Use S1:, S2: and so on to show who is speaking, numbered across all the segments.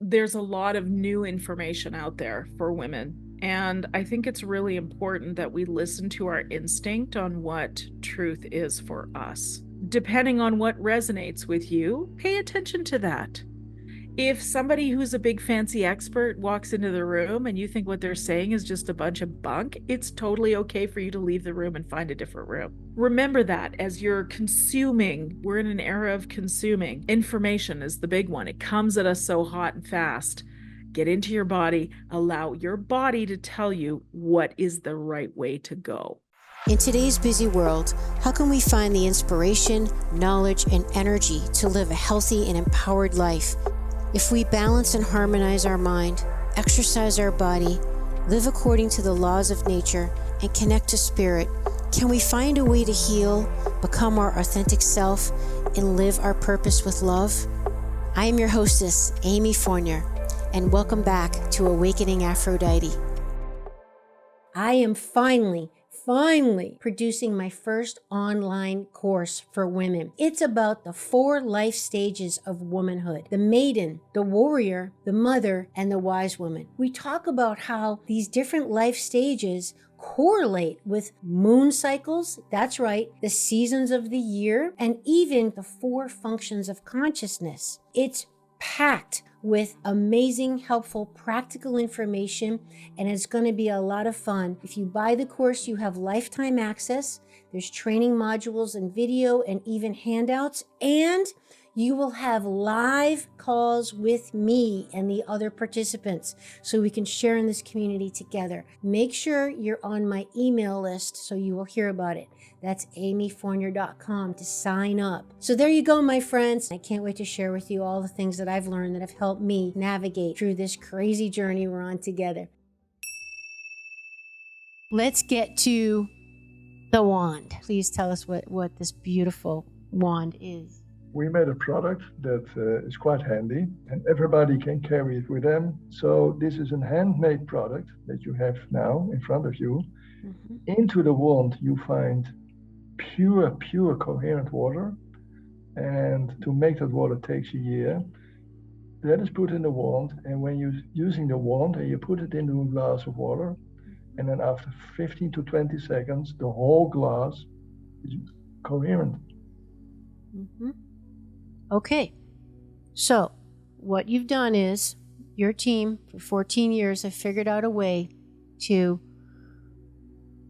S1: there's a lot of new information out there for women. And I think it's really important that we listen to our instinct on what truth is for us. Depending on what resonates with you, pay attention to that. If somebody who's a big fancy expert walks into the room and you think what they're saying is just a bunch of bunk, it's totally okay for you to leave the room and find a different room. Remember that as you're consuming, we're in an era of consuming. Information is the big one. It comes at us so hot and fast. Get into your body, allow your body to tell you what is the right way to go.
S2: In today's busy world, how can we find the inspiration, knowledge, and energy to live a healthy and empowered life? If we balance and harmonize our mind, exercise our body, live according to the laws of nature, and connect to spirit, can we find a way to heal, become our authentic self, and live our purpose with love? I am your hostess, Amy Fournier, and welcome back to Awakening Aphrodite. I am finally producing my first online course for women. It's about the 4 life stages of womanhood: the maiden, the warrior, the mother, and the wise woman. We talk about how these different life stages correlate with moon cycles, that's right, the seasons of the year, and even the 4 functions of consciousness. It's packed with amazing, helpful, practical information, and it's going to be a lot of fun. If you buy the course, you have lifetime access. There's training modules and video and even handouts, and you will have live calls with me and the other participants so we can share in this community together. Make sure you're on my email list so you will hear about it. That's amyfournier.com to sign up. So there you go, my friends. I can't wait to share with you all the things that I've learned that have helped me navigate through this crazy journey we're on together. Let's get to the wand. Please tell us what this beautiful wand is.
S3: We made a product that is quite handy and everybody can carry it with them. So this is a handmade product that you have now in front of you. Mm-hmm. Into the wand you find pure coherent water. And to make that water takes a year. That is put in the wand, and when you're using the wand and you put it into a glass of water, and then after 15 to 20 seconds, the whole glass is coherent.
S2: Mm-hmm. Okay, so what you've done is your team for 14 years have figured out a way to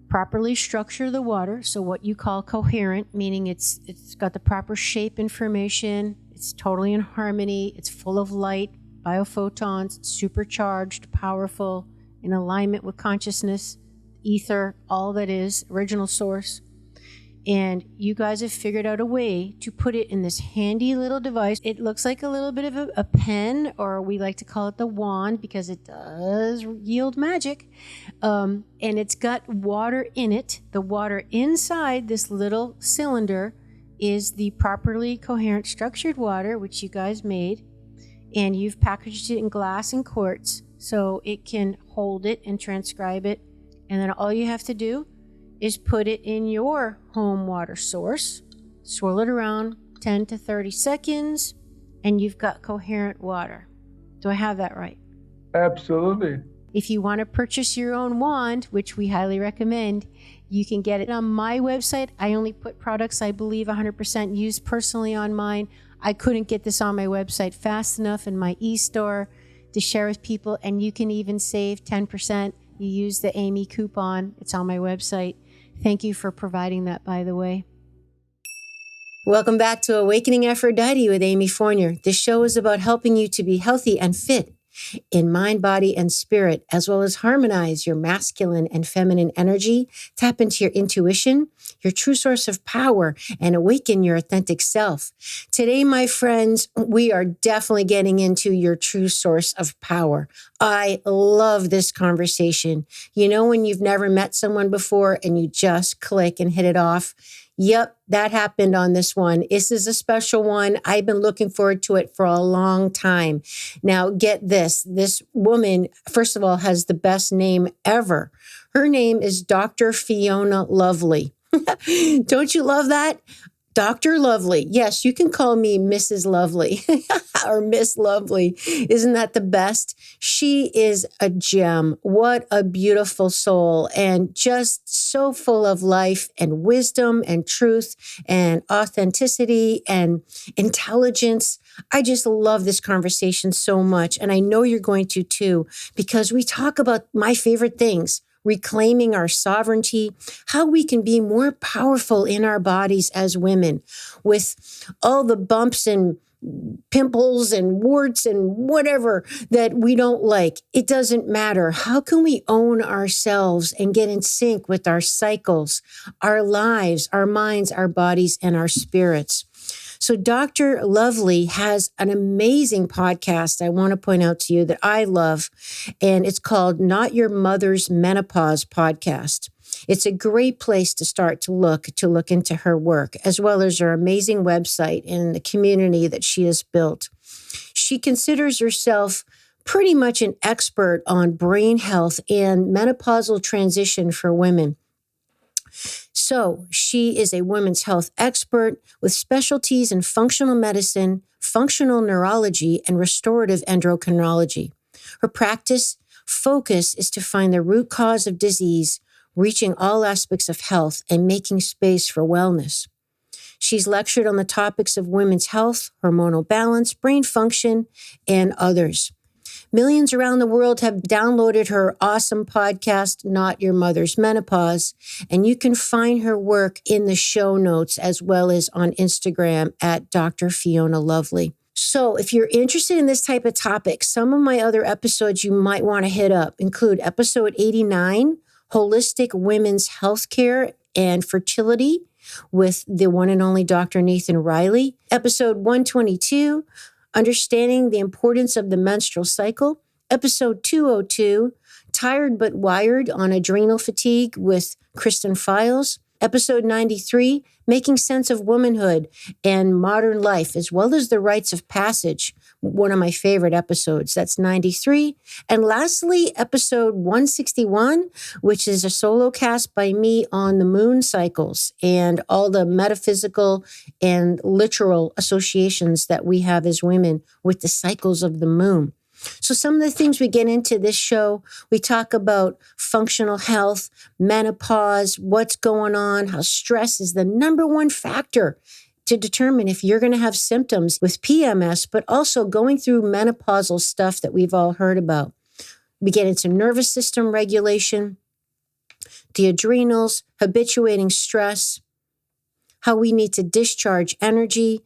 S2: properly structure the water. So what you call coherent, meaning it's got the proper shape information, it's totally in harmony, it's full of light, biophotons, it's supercharged, powerful, in alignment with consciousness, ether, all that is, original source. And you guys have figured out a way to put it in this handy little device. It looks like a little bit of a pen, or we like to call it the wand because it does yield magic. And it's got water in it. The water inside this little cylinder is the properly coherent structured water, which you guys made. And you've packaged it in glass and quartz so it can hold it and transcribe it. And then all you have to do is put it in your home water source, swirl it around 10 to 30 seconds, and you've got coherent water. Do I have that right?
S3: Absolutely.
S2: If you want to purchase your own wand, which we highly recommend, you can get it on my website. I only put products I believe 100% used personally on mine. I couldn't get this on my website fast enough in my e-store to share with people, and you can even save 10%. You use the Amy coupon. It's on my website. Thank you for providing that, by the way. Welcome back to Awakening Aphrodite with Amy Fournier. This show is about helping you to be healthy and fit in mind, body, and spirit, as well as harmonize your masculine and feminine energy, tap into your intuition, your true source of power, and awaken your authentic self. Today, my friends, we are definitely getting into your true source of power. I love this conversation. You know, when you've never met someone before and you just click and hit it off? Yep, that happened on this one. This is a special one. I've been looking forward to it for a long time. Now, get this. This woman, first of all, has the best name ever. Her name is Dr. Fiona Lovely. Don't you love that? Dr. Lovely. Yes, you can call me Mrs. Lovely or Miss Lovely. Isn't that the best? She is a gem. What a beautiful soul, and just so full of life and wisdom and truth and authenticity and intelligence. I just love this conversation so much. And I know you're going to too, because we talk about my favorite things: reclaiming our sovereignty, how we can be more powerful in our bodies as women with all the bumps and pimples and warts and whatever that we don't like. It doesn't matter. How can we own ourselves and get in sync with our cycles, our lives, our minds, our bodies, and our spirits? So Dr. Lovely has an amazing podcast I want to point out to you that I love, and it's called Not Your Mother's Menopause Podcast. It's a great place to start to look into her work, as well as her amazing website and the community that she has built. She considers herself pretty much an expert on brain health and menopausal transition for women. So she is a women's health expert with specialties in functional medicine, functional neurology, and restorative endocrinology. Her practice focus is to find the root cause of disease, reaching all aspects of health and making space for wellness. She's lectured on the topics of women's health, hormonal balance, brain function, and others. Millions around the world have downloaded her awesome podcast, Not Your Mother's Menopause, and you can find her work in the show notes as well as on Instagram at Dr. Fiona Lovely. So if you're interested in this type of topic, some of my other episodes you might want to hit up include episode 89, Holistic Women's Healthcare and Fertility, with the one and only Dr. Nathan Riley, episode 122, Understanding the Importance of the Menstrual Cycle, episode 202, Tired but Wired on Adrenal Fatigue with Kristen Files, episode 93, Making Sense of Womanhood and Modern Life, as well as the Rites of Passage, one of my favorite episodes. That's 93. And lastly, episode 161, which is a solo cast by me on the moon cycles and all the metaphysical and literal associations that we have as women with the cycles of the moon. So some of the things we get into this show, we talk about functional health, menopause, what's going on, how stress is the number one factor to determine if you're going to have symptoms with PMS, but also going through menopausal stuff that we've all heard about. We get into nervous system regulation, the adrenals, habituating stress, how we need to discharge energy,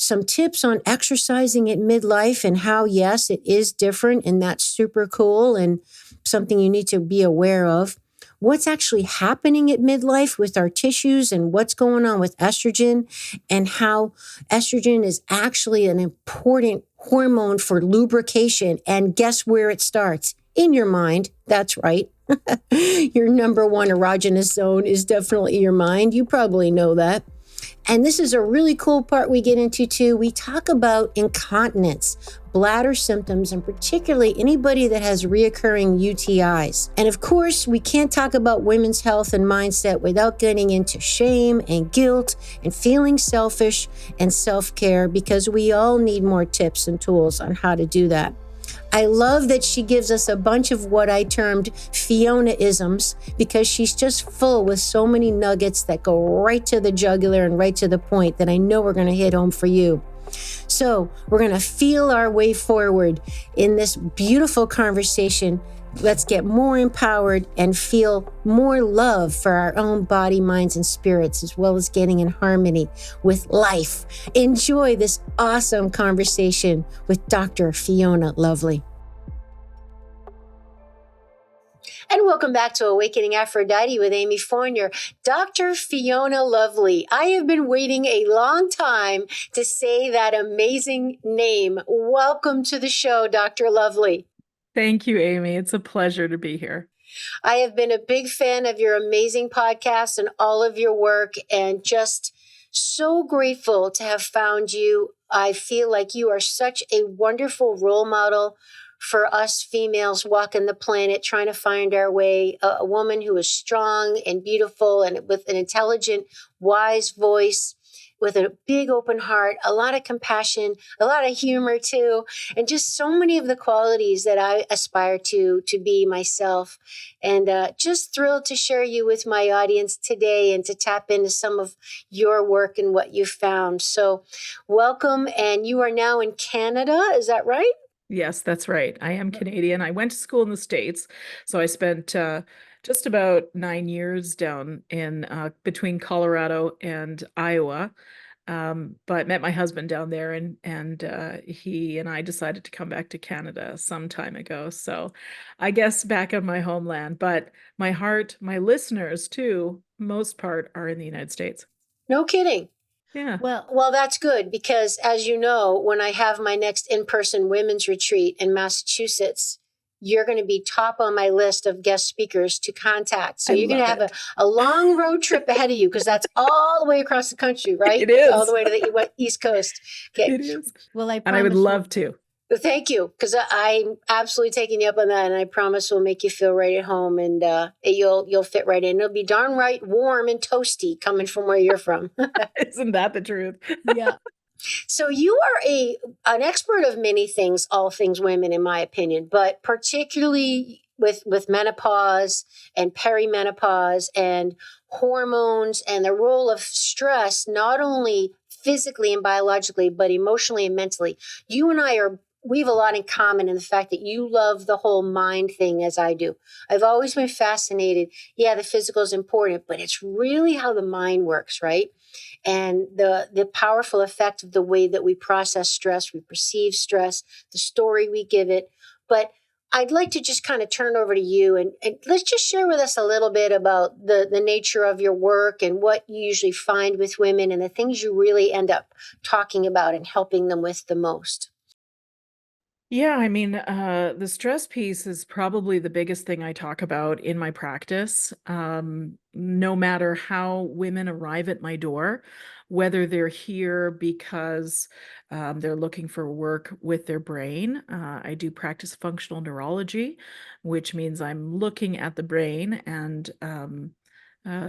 S2: some tips on exercising at midlife and how, yes, it is different and that's super cool and something you need to be aware of. What's actually happening at midlife with our tissues and what's going on with estrogen and how estrogen is actually an important hormone for lubrication. And guess where it starts? In your mind. That's right. Your number one erogenous zone is definitely your mind. You probably know that. And this is a really cool part we get into too. We talk about incontinence, bladder symptoms, and particularly anybody that has reoccurring UTIs. And of course, we can't talk about women's health and mindset without getting into shame and guilt and feeling selfish and self-care, because we all need more tips and tools on how to do that. I love that she gives us a bunch of what I termed Fiona-isms, because she's just full with so many nuggets that go right to the jugular and right to the point that I know we're going to hit home for you. So we're going to feel our way forward in this beautiful conversation. Let's get more empowered and feel more love for our own body, minds, and spirits, as well as getting in harmony with life. Enjoy this awesome conversation with Dr. Fiona Lovely. And welcome back to Awakening Aphrodite with Amy Fournier. Dr. Fiona Lovely. I have been waiting a long time to say that amazing name. Welcome to the show, Dr. Lovely.
S1: Thank you, Amy. It's a pleasure to be here.
S2: I have been a big fan of your amazing podcast and all of your work, and just so grateful to have found you. I feel like you are such a wonderful role model for us females walking the planet, trying to find our way, a woman who is strong and beautiful and with an intelligent, wise voice, with a big open heart, a lot of compassion, a lot of humor too, and just so many of the qualities that I aspire to be myself. And just thrilled to share you with my audience today and to tap into some of your work and what you've found. So welcome. And you are now in Canada, is that right?
S1: Yes, that's right. I am Canadian. I went to school in the States, so I spent just about 9 years down in between Colorado and Iowa. But met my husband down there, and he and I decided to come back to Canada some time ago. So I guess back on my homeland, but my heart, my listeners too, most part are in the United States.
S2: No kidding.
S1: Yeah.
S2: Well, that's good because, as you know, when I have my next in-person women's retreat in Massachusetts, you're going to be top on my list of guest speakers to contact. So
S1: I
S2: you're going to
S1: love
S2: have
S1: it.
S2: a long road trip ahead of you because that's all the way across the country, right?
S1: It
S2: All the
S1: is.
S2: way to the East Coast. Okay.
S1: It is.
S2: Well, I
S1: And I would
S2: promise.
S1: love to.
S2: Thank you, because I'm absolutely taking you up on that, and I promise we'll make you feel right at home, and you'll fit right in. It'll be darn right warm and toasty coming from where you're from.
S1: Isn't that the truth?
S2: Yeah. So you are an expert of many things, all things women, in my opinion, but particularly with menopause and perimenopause and hormones and the role of stress, not only physically and biologically, but emotionally and mentally. You and I are. We have a lot in common in the fact that you love the whole mind thing as I do. I've always been fascinated. Yeah, the physical is important, but it's really how the mind works, right? And the powerful effect of the way that we process stress, we perceive stress, the story we give it. But I'd like to just kind of turn over to you and let's just share with us a little bit about the nature of your work and what you usually find with women and the things you really end up talking about and helping them with the most.
S1: Yeah, I mean, the stress piece is probably the biggest thing I talk about in my practice. No matter how women arrive at my door, whether they're here because they're looking for work with their brain. I do practice functional neurology, which means I'm looking at the brain and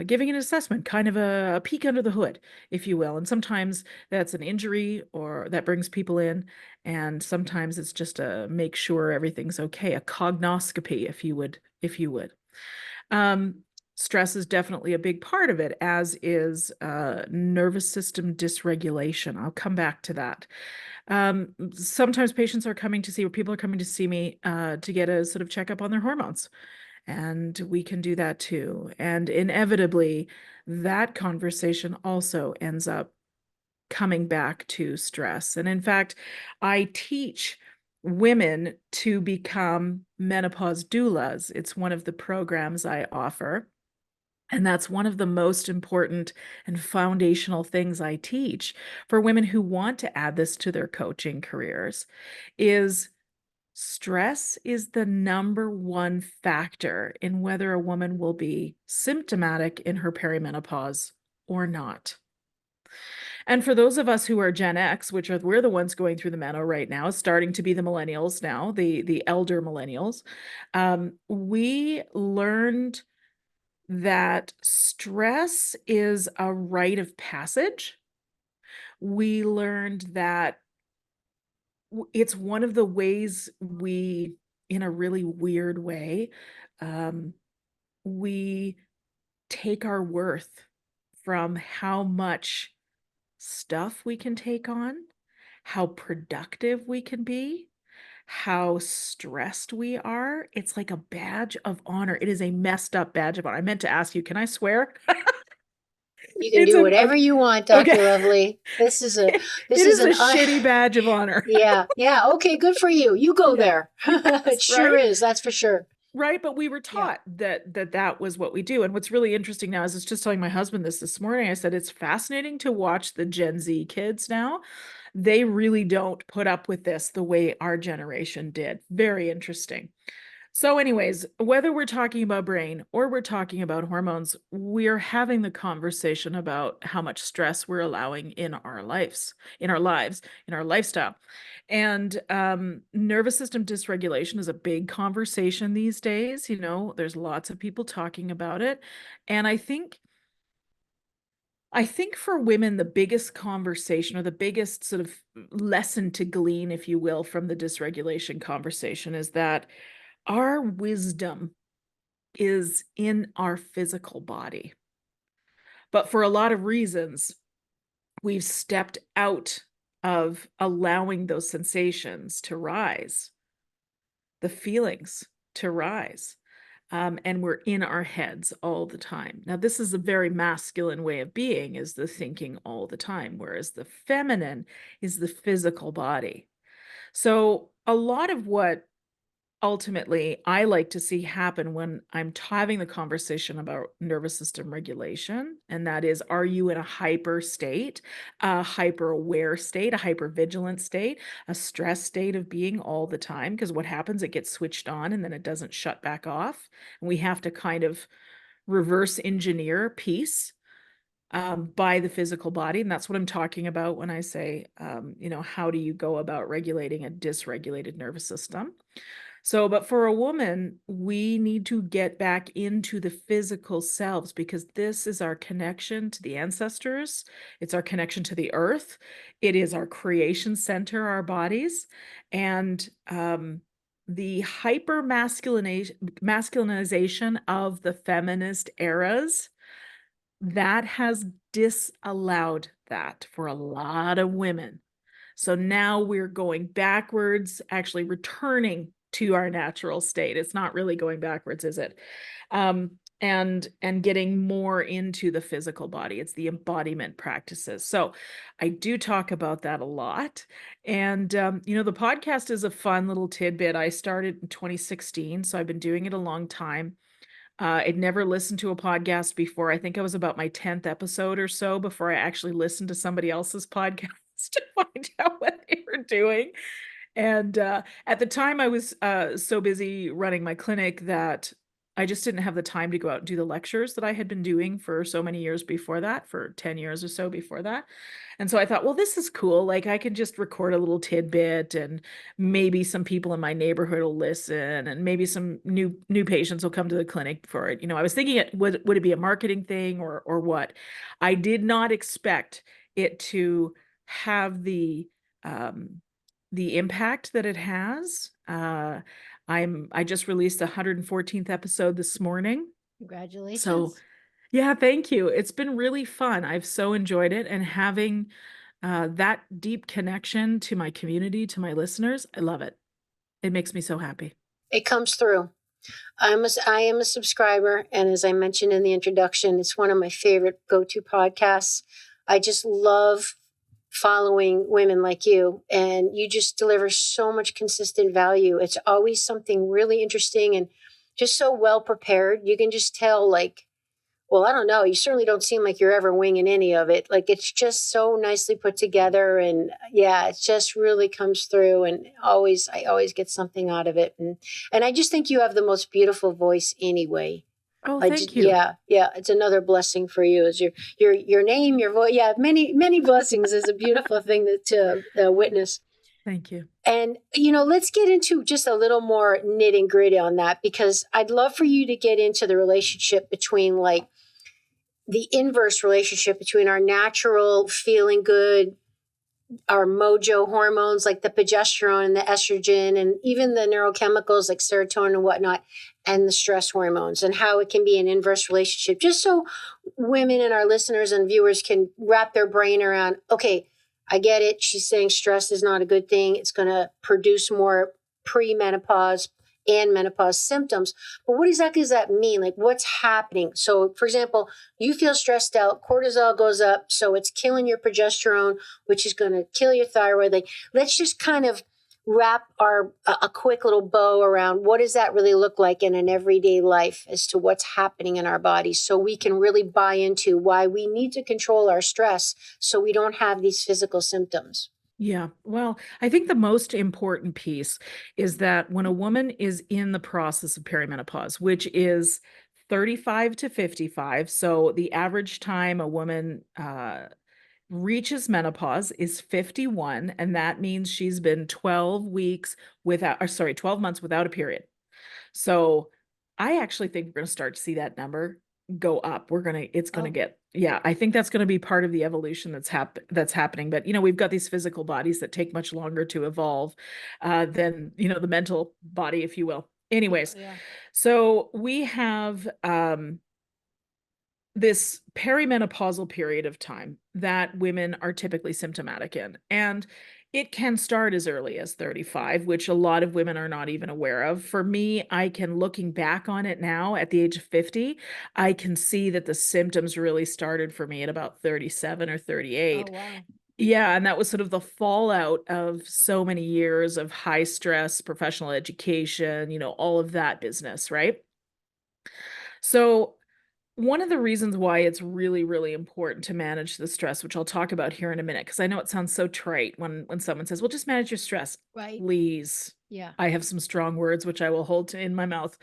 S1: giving an assessment, kind of a peek under the hood, if you will. And sometimes that's an injury or that brings people in. And sometimes it's just a make sure everything's okay, a cognoscopy, if you would. Um, Stress is definitely a big part of it, as is nervous system dysregulation. I'll come back to that. Sometimes patients are coming to see, or people are coming to see me to get a sort of checkup on their hormones. And we can do that too. And inevitably, that conversation also ends up coming back to stress. And in fact, I teach women to become menopause doulas. It's one of the programs I offer. And that's one of the most important and foundational things I teach for women who want to add this to their coaching careers is stress is the number one factor in whether a woman will be symptomatic in her perimenopause or not. And for those of us who are Gen X, which are we're the ones going through the meno right now, starting to be the millennials now, the elder millennials, we learned that stress is a rite of passage. We learned that it's one of the ways we, in a really weird way, um, we take our worth from how much stuff we can take on, how productive we can be, how stressed we are. It's like a badge of honor. It is a messed up badge of honor. I meant to ask you, can I swear?
S2: You can
S1: It's
S2: do
S1: an
S2: whatever
S1: okay.
S2: you want,
S1: Okay.
S2: Dr. Lovely. This is a
S1: It
S2: this is
S1: is a
S2: an
S1: shitty badge of honor.
S2: yeah, yeah. Okay, good for you. You go
S1: Yeah.
S2: there. It
S1: Yes,
S2: sure
S1: right?
S2: is. That's for sure.
S1: Right, but we were
S2: Yeah.
S1: taught that was what we do. And what's really interesting now is I was just telling my husband this morning. I said it's fascinating to watch the Gen Z kids now. They really don't put up with this the way our generation did. Very interesting. So, anyways, whether we're talking about brain or we're talking about hormones, we're having the conversation about how much stress we're allowing in our lives, in our lifestyle. And nervous system dysregulation is a big conversation these days. There's lots of people talking about it. And I think I think for women, the biggest conversation or the biggest sort of lesson to glean, if you will, from the dysregulation conversation is that our wisdom is in our physical body. But for a lot of reasons, we've stepped out of allowing those sensations to rise, the feelings to rise. And we're in our heads all the time. Now, this is a very masculine way of being, is the thinking all the time, whereas the feminine is the physical body. So a lot of what ultimately I like to see happen when I'm having the conversation about nervous system regulation, and that is, are you in a hyper state, a hyper aware state, a hyper vigilant state, a stress state of being all the time? Because what happens, it gets switched on and then it doesn't shut back off. And we have to kind of reverse engineer peace by the physical body. And that's what I'm talking about when I say, how do you go about regulating a dysregulated nervous system? So, but for a woman, we need to get back into the physical selves because this is our connection to the ancestors. It's our connection to the earth. It is our creation center, our bodies. And the hyper masculinization of the feminist eras, that has disallowed that for a lot of women. So now we're going backwards, actually returning to our natural state. It's not really going backwards, is it? And getting more into the physical body. It's the embodiment practices. So I do talk about that a lot. And the podcast is a fun little tidbit. I started in 2016, so I've been doing it a long time. I'd never listened to a podcast before. I think I was about my 10th episode or so before I actually listened to somebody else's podcast to find out what they were doing. And at the time, I was so busy running my clinic that I just didn't have the time to go out and do the lectures that I had been doing for so many years before that, for 10 years or so before that. And so I thought, well, this is cool. Like I can just record a little tidbit and maybe some people in my neighborhood will listen and maybe some new patients will come to the clinic for it. I was thinking would it be a marketing thing or what? I did not expect it to have the impact that it has. I just released the 114th episode this morning.
S2: Congratulations.
S1: So yeah, thank you. It's been really fun. I've so enjoyed it, and having that deep connection to my community, to my listeners, I love it. It makes me so happy.
S2: It comes through. I am a subscriber, and as I mentioned in the introduction, it's one of my favorite go-to podcasts. I just love following women like you, and you just deliver so much consistent value. It's always something really interesting and just so well prepared. You can just tell, like, well, I don't know. You certainly don't seem like you're ever winging any of it. Like it's just so nicely put together, and yeah, it just really comes through. And I always get something out of it. And I just think you have the most beautiful voice anyway.
S1: Oh, thank you.
S2: Yeah, it's another blessing for you. Is your name, your voice. Yeah, many blessings is a beautiful thing to witness.
S1: Thank you.
S2: And, let's get into just a little more nitty gritty on that, because I'd love for you to get into the relationship between like the inverse relationship between our natural feeling good, our mojo hormones like the progesterone and the estrogen, and even the neurochemicals like serotonin and whatnot, and the stress hormones, and how it can be an inverse relationship, just so women and our listeners and viewers can wrap their brain around, okay, I get it. She's saying stress is not a good thing. It's going to produce more pre-menopause and menopause symptoms. But what exactly does that mean? Like what's happening? So for example, you feel stressed out, cortisol goes up, so it's killing your progesterone, which is going to kill your thyroid. Like let's just kind of wrap a quick little bow around what does that really look like in an everyday life as to what's happening in our bodies, so we can really buy into why we need to control our stress so we don't have these physical symptoms.
S1: Yeah. Well, I think the most important piece is that when a woman is in the process of perimenopause, which is 35 to 55, so the average time a woman reaches menopause is 51, and that means she's been 12 months without a period. So I actually think we're going to start to see that number go up. It's gonna get, yeah, I think that's gonna be part of the evolution that's happening. But we've got these physical bodies that take much longer to evolve than the mental body, if you will. Anyways,
S2: Yeah.
S1: so we have this perimenopausal period of time that women are typically symptomatic in. And it can start as early as 35, which a lot of women are not even aware of. For me, looking back on it now at the age of 50, I can see that the symptoms really started for me at about 37 or 38.
S2: Oh, wow.
S1: Yeah, and that was sort of the fallout of so many years of high stress, professional education, all of that business, right? So one of the reasons why it's really, really important to manage the stress, which I'll talk about here in a minute, because I know it sounds so trite when someone says, well, just manage your stress.
S2: Right.
S1: Please.
S2: Yeah.
S1: I have some strong words, which I will hold in my mouth.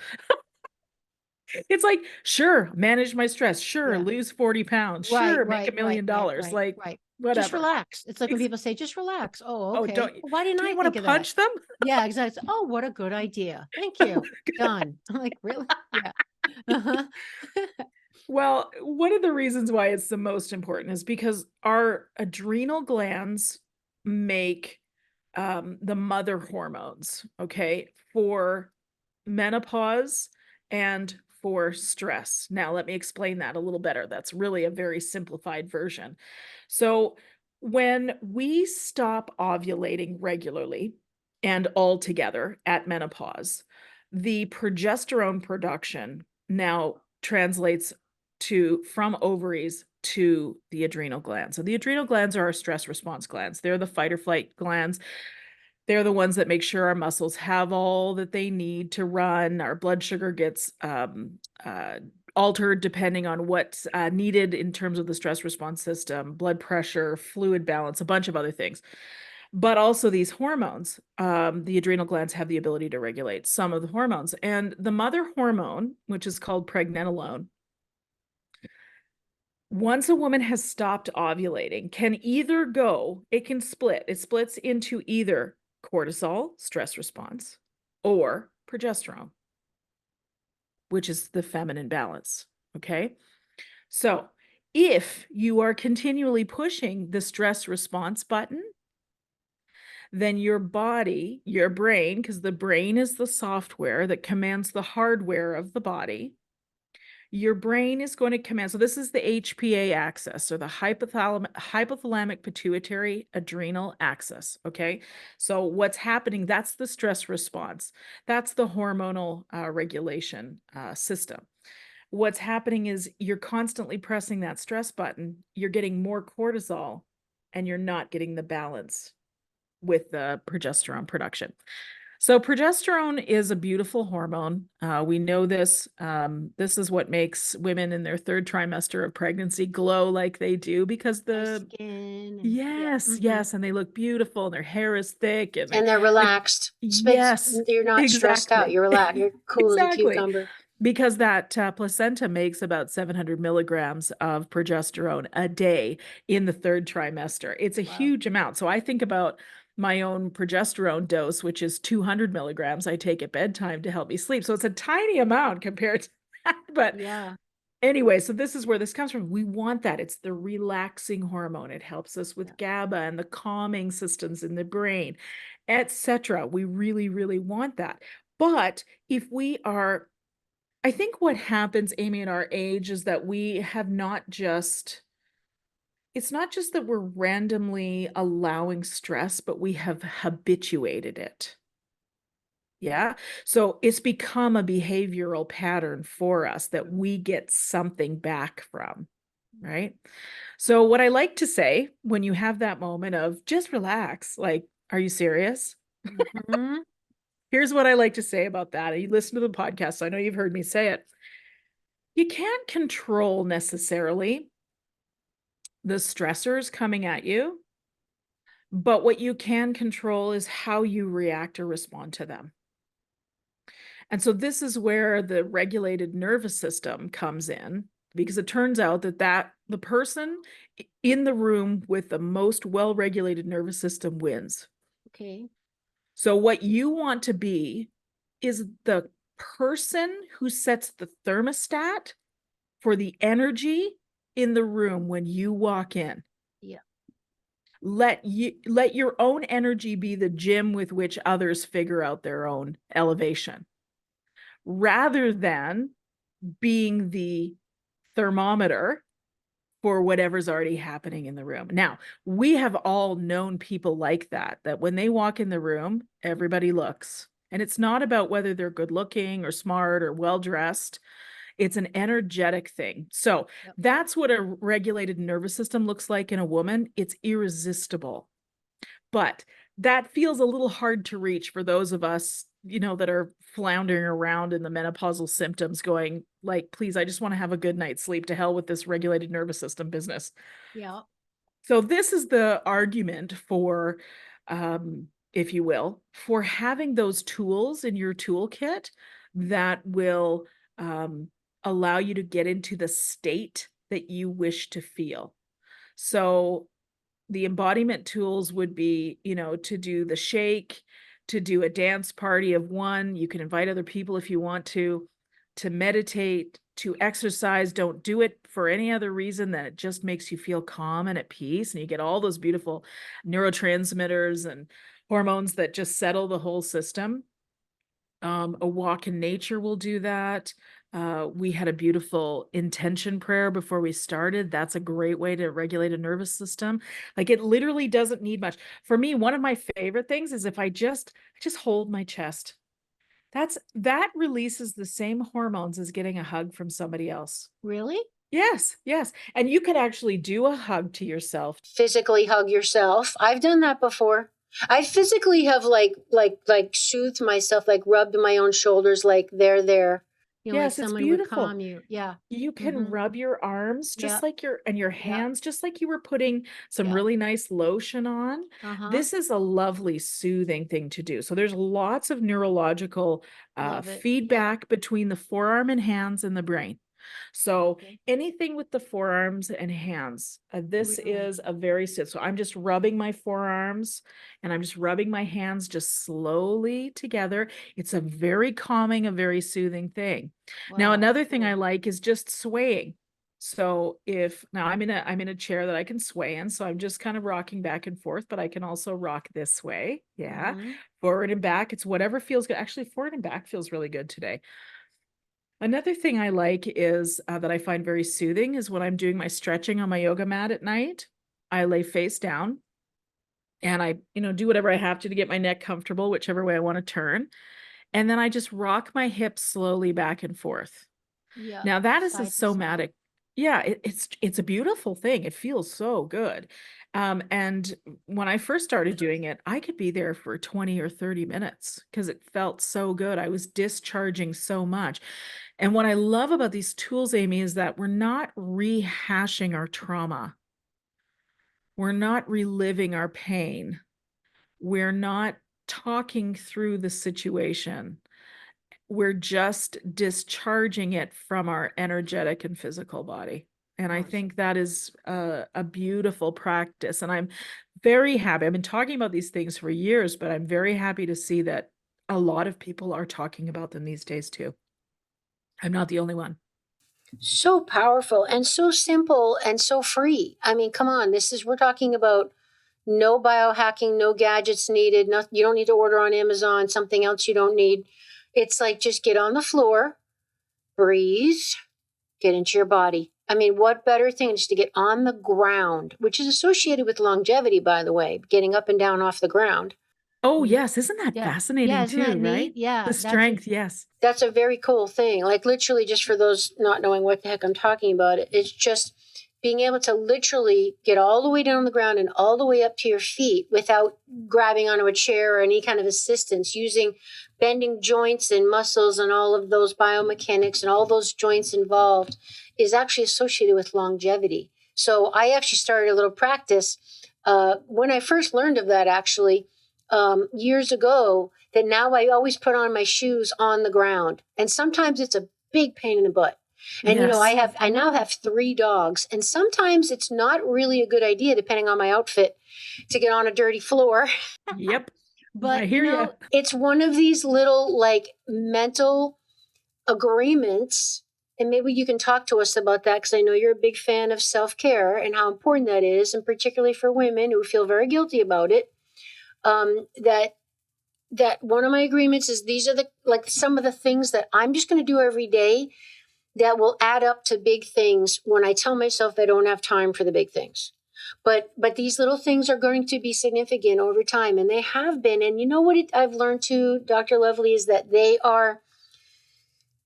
S1: It's like, sure, manage my stress. Sure,
S2: Yeah.
S1: lose 40 pounds.
S2: Right,
S1: Sure, make
S2: right,
S1: $1 million. Like,
S2: right. Just
S1: whatever.
S2: relax. It's like when people say, just relax. Oh,
S1: Oh,
S2: okay. Well, why didn't
S1: do
S2: I
S1: you want
S2: think
S1: to
S2: of that?
S1: punch them?
S2: Yeah, exactly. Oh, what a good idea. Thank you. Done. I'm like, really? Yeah. Uh-huh.
S1: Well, one of the reasons why it's the most important is because our adrenal glands make the mother hormones, okay, for menopause and for stress. Now, let me explain that a little better. That's really a very simplified version. So, when we stop ovulating regularly and altogether at menopause, the progesterone production now translates from ovaries to the adrenal glands. So the adrenal glands are our stress response glands. They're the fight or flight glands. They're the ones that make sure our muscles have all that they need to run. Our blood sugar gets altered depending on what's needed in terms of the stress response system, blood pressure, fluid balance, a bunch of other things. But also these hormones, the adrenal glands have the ability to regulate some of the hormones. And the mother hormone, which is called pregnenolone, once a woman has stopped ovulating, it can split. It splits into either cortisol, stress response, or progesterone, which is the feminine balance. Okay. So if you are continually pushing the stress response button, then your body, your brain, because the brain is the software that commands the hardware of the body, your brain is going to command. So this is the HPA axis, or the hypothalamic pituitary adrenal axis. Okay. So what's happening, that's the stress response. That's the hormonal regulation system. What's happening is you're constantly pressing that stress button. You're getting more cortisol and you're not getting the balance with the progesterone production. So progesterone is a beautiful hormone. We know this. This is what makes women in their third trimester of pregnancy glow like they do, because
S2: Nice skin.
S1: yes, and they look beautiful, and their hair is thick, and
S2: And they're relaxed.
S1: yes,
S2: You're not stressed out.
S1: exactly,
S2: You're relaxed. You're cool as a
S1: exactly.
S2: cucumber.
S1: Because that placenta makes about 700 milligrams of progesterone a day in the third trimester. It's a huge amount. So I think about my own progesterone dose, which is 200 milligrams I take at bedtime to help me sleep. So it's a tiny amount compared to that. But
S2: Yeah.
S1: anyway, so this is where this comes from. We want that. It's the relaxing hormone. It helps us with GABA and the calming systems in the brain, etc. We really, really want that. But if we are, I think what happens, Amy, at our age is that we have it's not just that we're randomly allowing stress, but we have habituated it. Yeah. So it's become a behavioral pattern for us that we get something back from, right? So what I like to say when you have that moment of just relax, like, are you serious?
S2: Mm-hmm.
S1: Here's what I like to say about that. You listen to the podcast, so I know you've heard me say it. You can't control necessarily the stressors coming at you, but what you can control is how you react or respond to them. And so this is where the regulated nervous system comes in, because it turns out that the person in the room with the most well-regulated nervous system wins.
S2: Okay.
S1: So what you want to be is the person who sets the thermostat for the energy in the room when you walk in.
S2: Yeah.
S1: Let your own energy be the gym with which others figure out their own elevation, rather than being the thermometer for whatever's already happening in the room. Now, we have all known people like that when they walk in the room, everybody looks. And it's not about whether they're good looking or smart or well dressed. It's an energetic thing. So that's what a regulated nervous system looks like in a woman. It's irresistible. But that feels a little hard to reach for those of us, that are floundering around in the menopausal symptoms going like, please, I just want to have a good night's sleep. To hell with this regulated nervous system business.
S2: Yeah.
S1: So this is the argument for, if you will, for having those tools in your toolkit that will allow you to get into the state that you wish to feel. So the embodiment tools would be, to do the shake, to do a dance party of one. You can invite other people if you want to meditate, to exercise. Don't do it for any other reason than it just makes you feel calm and at peace. And you get all those beautiful neurotransmitters and hormones that just settle the whole system. A walk in nature will do that. We had a beautiful intention prayer before we started. That's a great way to regulate a nervous system. Like, it literally doesn't need much. For me, one of my favorite things is if I just hold my chest. That releases the same hormones as getting a hug from somebody else.
S2: Really?
S1: Yes, yes. And you could actually do a hug to yourself.
S2: Physically hug yourself. I've done that before. I physically have like soothed myself, like rubbed my own shoulders, like there.
S1: Yes,
S2: like
S1: it's
S2: someone would
S1: beautiful.
S2: calm you. Yeah.
S1: You can rub your arms just like your hands, just like you were putting some really nice lotion on. This is a lovely soothing thing to do. So there's lots of neurological feedback between the forearm and hands and the brain. So anything with the forearms and hands, this is a very sit. So I'm just rubbing my forearms and I'm just rubbing my hands just slowly together. It's a very calming, a very soothing thing. Now, another thing I like is just swaying. So now I'm in a chair that I can sway in. So I'm just kind of rocking back and forth, but I can also rock this way. Yeah. Forward and back. It's whatever feels good. Actually, forward and back feels really good today. Another thing I like is that I find very soothing is when I'm doing my stretching on my yoga mat at night. I lay face down and I, do whatever I have to get my neck comfortable, whichever way I want to turn. And then I just rock my hips slowly back and forth.
S2: Yeah.
S1: Now that is a somatic. Yeah, it's a beautiful thing. It feels so good. And when I first started doing it, I could be there for 20 or 30 minutes because it felt so good. I was discharging so much. And what I love about these tools, Amy, is that we're not rehashing our trauma. We're not reliving our pain. We're not talking through the situation. We're just discharging it from our energetic and physical body. And I think that is a beautiful practice. And I'm very happy. I've been talking about these things for years, but I'm very happy to see that a lot of people are talking about them these days too. I'm not the only one.
S2: So powerful and so simple and so free. I mean, come on, we're talking about no biohacking, no gadgets needed. You don't need to order on Amazon something else you don't need. It's like, just get on the floor, breathe, get into your body. I mean, what better thing is to get on the ground, which is associated with longevity, by the way, getting up and down off the ground.
S1: Oh, yes. Isn't that fascinating
S2: isn't that
S1: too,
S2: neat?
S1: right?
S2: Yeah.
S1: The strength, yes.
S2: That's a very cool thing. Like, literally, just for those not knowing what the heck I'm talking about, it's just being able to literally get all the way down on the ground and all the way up to your feet without grabbing onto a chair or any kind of assistance, using bending joints and muscles and all of those biomechanics and all those joints involved is actually associated with longevity. So I actually started a little practice when I first learned of that, actually, years ago, that now I always put on my shoes on the ground. And sometimes it's a big pain in the butt. And, I now have 3 dogs, and sometimes it's not really a good idea, depending on my outfit, to get on a dirty floor.
S1: Yep.
S2: But
S1: I hear you.
S2: It's one of these little, like, mental agreements And maybe you can talk to us about that, because I know you're a big fan of self-care and how important that is, and particularly for women who feel very guilty about it. That one of my agreements is these are some of the things that I'm just going to do every day that will add up to big things when I tell myself I don't have time for the big things. But these little things are going to be significant over time, and they have been. And you know what I've learned too, Dr. Lovely, is that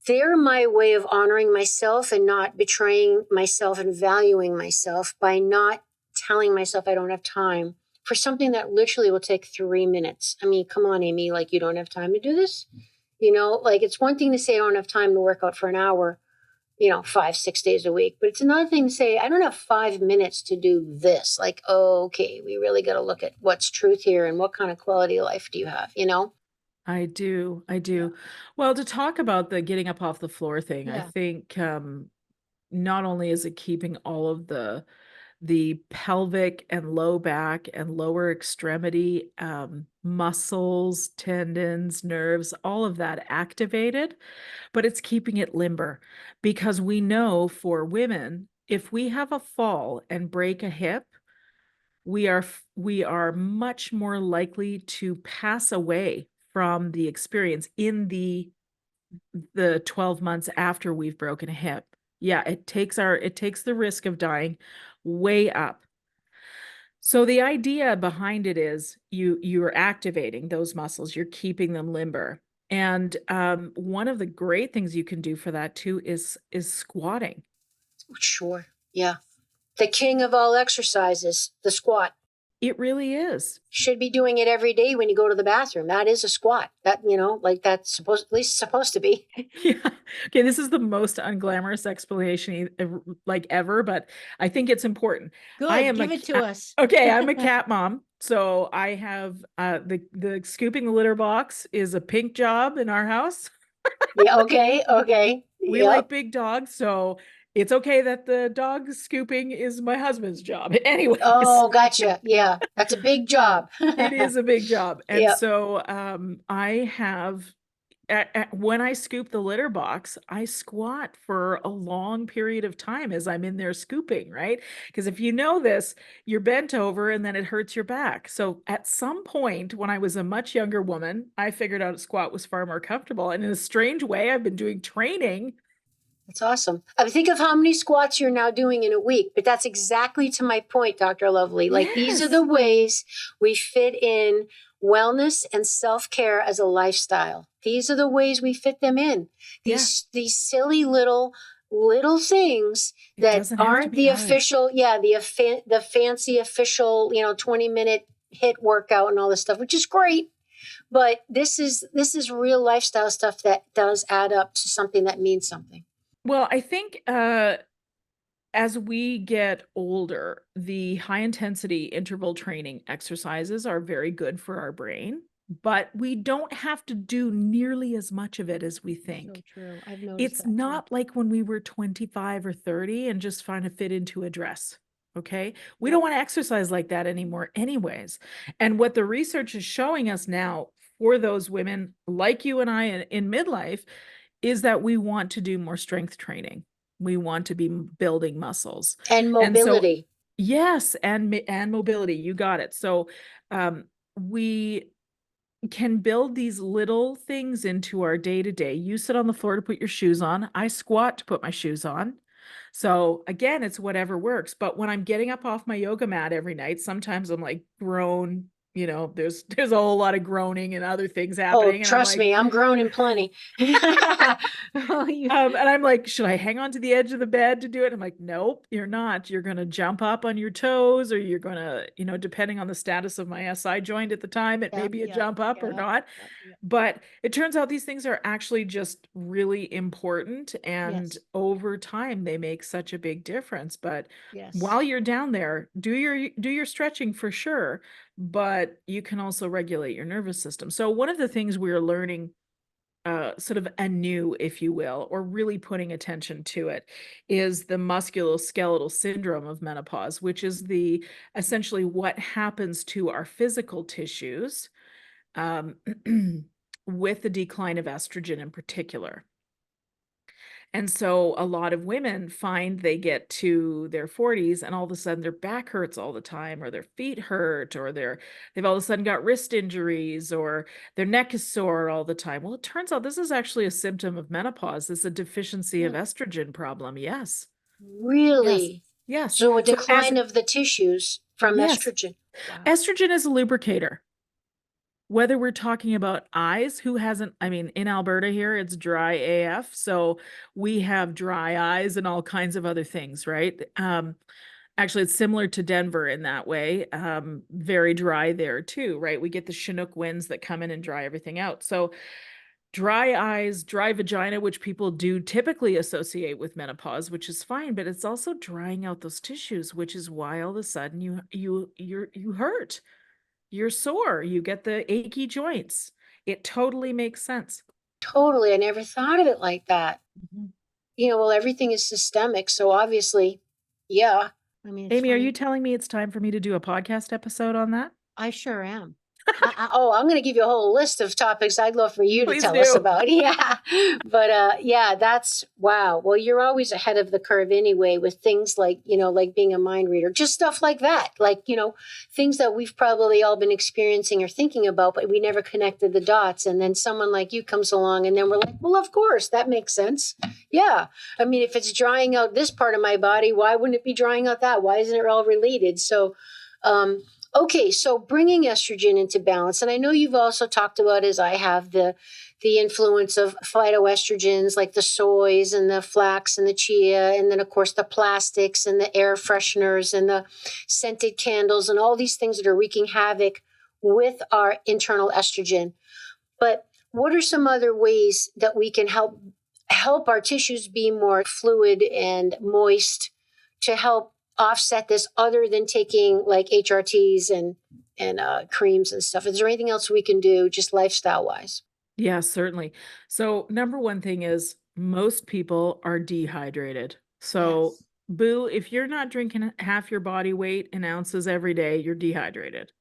S2: they're my way of honoring myself and not betraying myself and valuing myself by not telling myself I don't have time for something that literally will take 3 minutes. I mean, come on, Amy, like, you don't have time to do this? Like, it's one thing to say I don't have time to work out for an hour, 5-6 days a week, but it's another thing to say I don't have 5 minutes to do this. Like, okay, we really got to look at what's truth here and what kind of quality of life do you have,
S1: I do.
S2: Yeah.
S1: Well, to talk about the getting up off the floor thing, I
S2: Yeah.
S1: think not only is it keeping all of the pelvic and low back and lower extremity muscles, tendons, nerves, all of that activated, but it's keeping it limber, because we know for women, if we have a fall and break a hip, we are much more likely to pass away from the experience in the 12 months after we've broken a hip. Yeah, it takes the risk of dying way up. So the idea behind it is you're activating those muscles, you're keeping them limber. And one of the great things you can do for that too is squatting.
S2: Sure. Yeah. The king of all exercises, the squat.
S1: It really is.
S2: Should be doing it every day when you go to the bathroom. That is a squat. That, like that's at least supposed to be.
S1: Yeah. Okay, this is the most unglamorous explanation like ever, but I think it's important.
S2: Good. Give it to us.
S1: Okay, I'm a cat mom. So I have the scooping the litter box is a pink job in our house.
S2: Yeah, okay. Okay.
S1: We like big dogs, so it's okay that the dog scooping is my husband's job. Anyways.
S2: Oh, gotcha. Yeah. That's a big job.
S1: It is a big job. And
S2: Yep.
S1: so I have when I scoop the litter box, I squat for a long period of time as I'm in there scooping, right? Because if you know this, you're bent over and then it hurts your back. So at some point when I was a much younger woman, I figured out a squat was far more comfortable. And in a strange way, I've been doing training.
S2: That's awesome. I mean, think of how many squats you're now doing in a week, but that's exactly to my point, Dr. Lovely. Like, these are the ways we fit in wellness and self-care as a lifestyle. These are the ways we fit them in. These silly little things that aren't the official, the fancy official, 20-minute hit workout and all this stuff, which is great. But this is real lifestyle stuff that does add up to something that means something.
S1: Well, I think as we get older, the high intensity interval training exercises are very good for our brain, but we don't have to do nearly as much of it as we think.
S2: So true. I've noticed
S1: It's
S2: that
S1: not
S2: too.
S1: like when we were 25 or 30 and just trying to fit into a dress. Okay. We don't want to exercise like that anymore, anyways. And what the research is showing us now for those women like you and I in midlife is that we want to do more strength training. We want to be building muscles
S2: and mobility.
S1: And so, yes, and mobility. You got it. So we can build these little things into our day to day. You sit on the floor to put your shoes on. I squat to put my shoes on. So again, it's whatever works. But when I'm getting up off my yoga mat every night, sometimes I'm like groan. There's a whole lot of groaning and other things happening.
S2: Oh, trust me, I'm groaning plenty.
S1: And I'm like, should I hang on to the edge of the bed to do it? I'm like, nope, you're not. You're going to jump up on your toes, or you're going to, depending on the status of my SI joint at the time, it may be a jump up or not. But it turns out these things are actually just really important. And over time, they make such a big difference. But while you're down there, do your stretching for sure. But you can also regulate your nervous system. So one of the things we're learning sort of anew, if you will, or really putting attention to it, is the musculoskeletal syndrome of menopause, which is essentially what happens to our physical tissues with the decline of estrogen in particular. And so a lot of women find they get to their 40s and all of a sudden their back hurts all the time, or their feet hurt, or they've all of a sudden got wrist injuries, or their neck is sore all the time. Well, it turns out this is actually a symptom of menopause. This is a deficiency of estrogen problem. Yes. Yes.
S2: Really?
S1: Yes.
S2: So a
S1: So
S2: decline of the tissues from
S1: yes,
S2: estrogen. Wow.
S1: estrogen is a lubricator. Whether we're talking about eyes, who hasn't, I mean, in Alberta here, it's dry AF. So we have dry eyes and all kinds of other things, right? Actually, it's similar to Denver in that way. Very dry there too, right? We get the Chinook winds that come in and dry everything out. So dry eyes, dry vagina, which people do typically associate with menopause, which is fine, but it's also drying out those tissues, which is why all of a sudden you hurt. You're sore, you get the achy joints. It totally makes sense.
S2: Totally. I never thought of it like that.
S1: Mhm.
S2: Well, everything is systemic. So obviously, yeah. I mean, it's
S1: Amy, are you
S2: funny.
S1: telling me it's time for me to do a podcast episode on that?
S2: I sure am. I'm going to give you a whole list of topics I'd love for you to
S1: Please
S2: tell us
S1: do.
S2: about. Yeah. But yeah, that's wow. Well, you're always ahead of the curve anyway with things like, like being a mind reader, just stuff like that. Like, things that we've probably all been experiencing or thinking about, but we never connected the dots. And then someone like you comes along and then we're like, well, of course, that makes sense. Yeah. I mean, if it's drying out this part of my body, why wouldn't it be drying out that? Why isn't it all related? So, okay, so bringing estrogen into balance, and I know you've also talked about, as I have, the influence of phytoestrogens like the soys and the flax and the chia, and then of course the plastics and the air fresheners and the scented candles and all these things that are wreaking havoc with our internal estrogen. But what are some other ways that we can help our tissues be more fluid and moist to help offset this, other than taking like HRTs and creams and stuff? Is there anything else we can do just lifestyle wise?
S1: Yeah, certainly. So, number one thing is most people are dehydrated. So,
S2: Yes.
S1: boo, if you're not drinking half your body weight in ounces every day, you're dehydrated.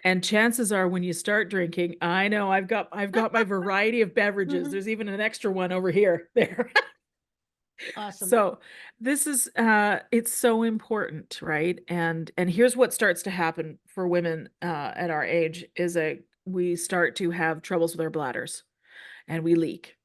S1: And chances are when you start drinking, I know I've got my variety of beverages.
S2: Mhm.
S1: There's even an extra one over here there.
S2: Awesome.
S1: So this is it's so important, right? And here's what starts to happen for women at our age is we start to have troubles with our bladders and we leak,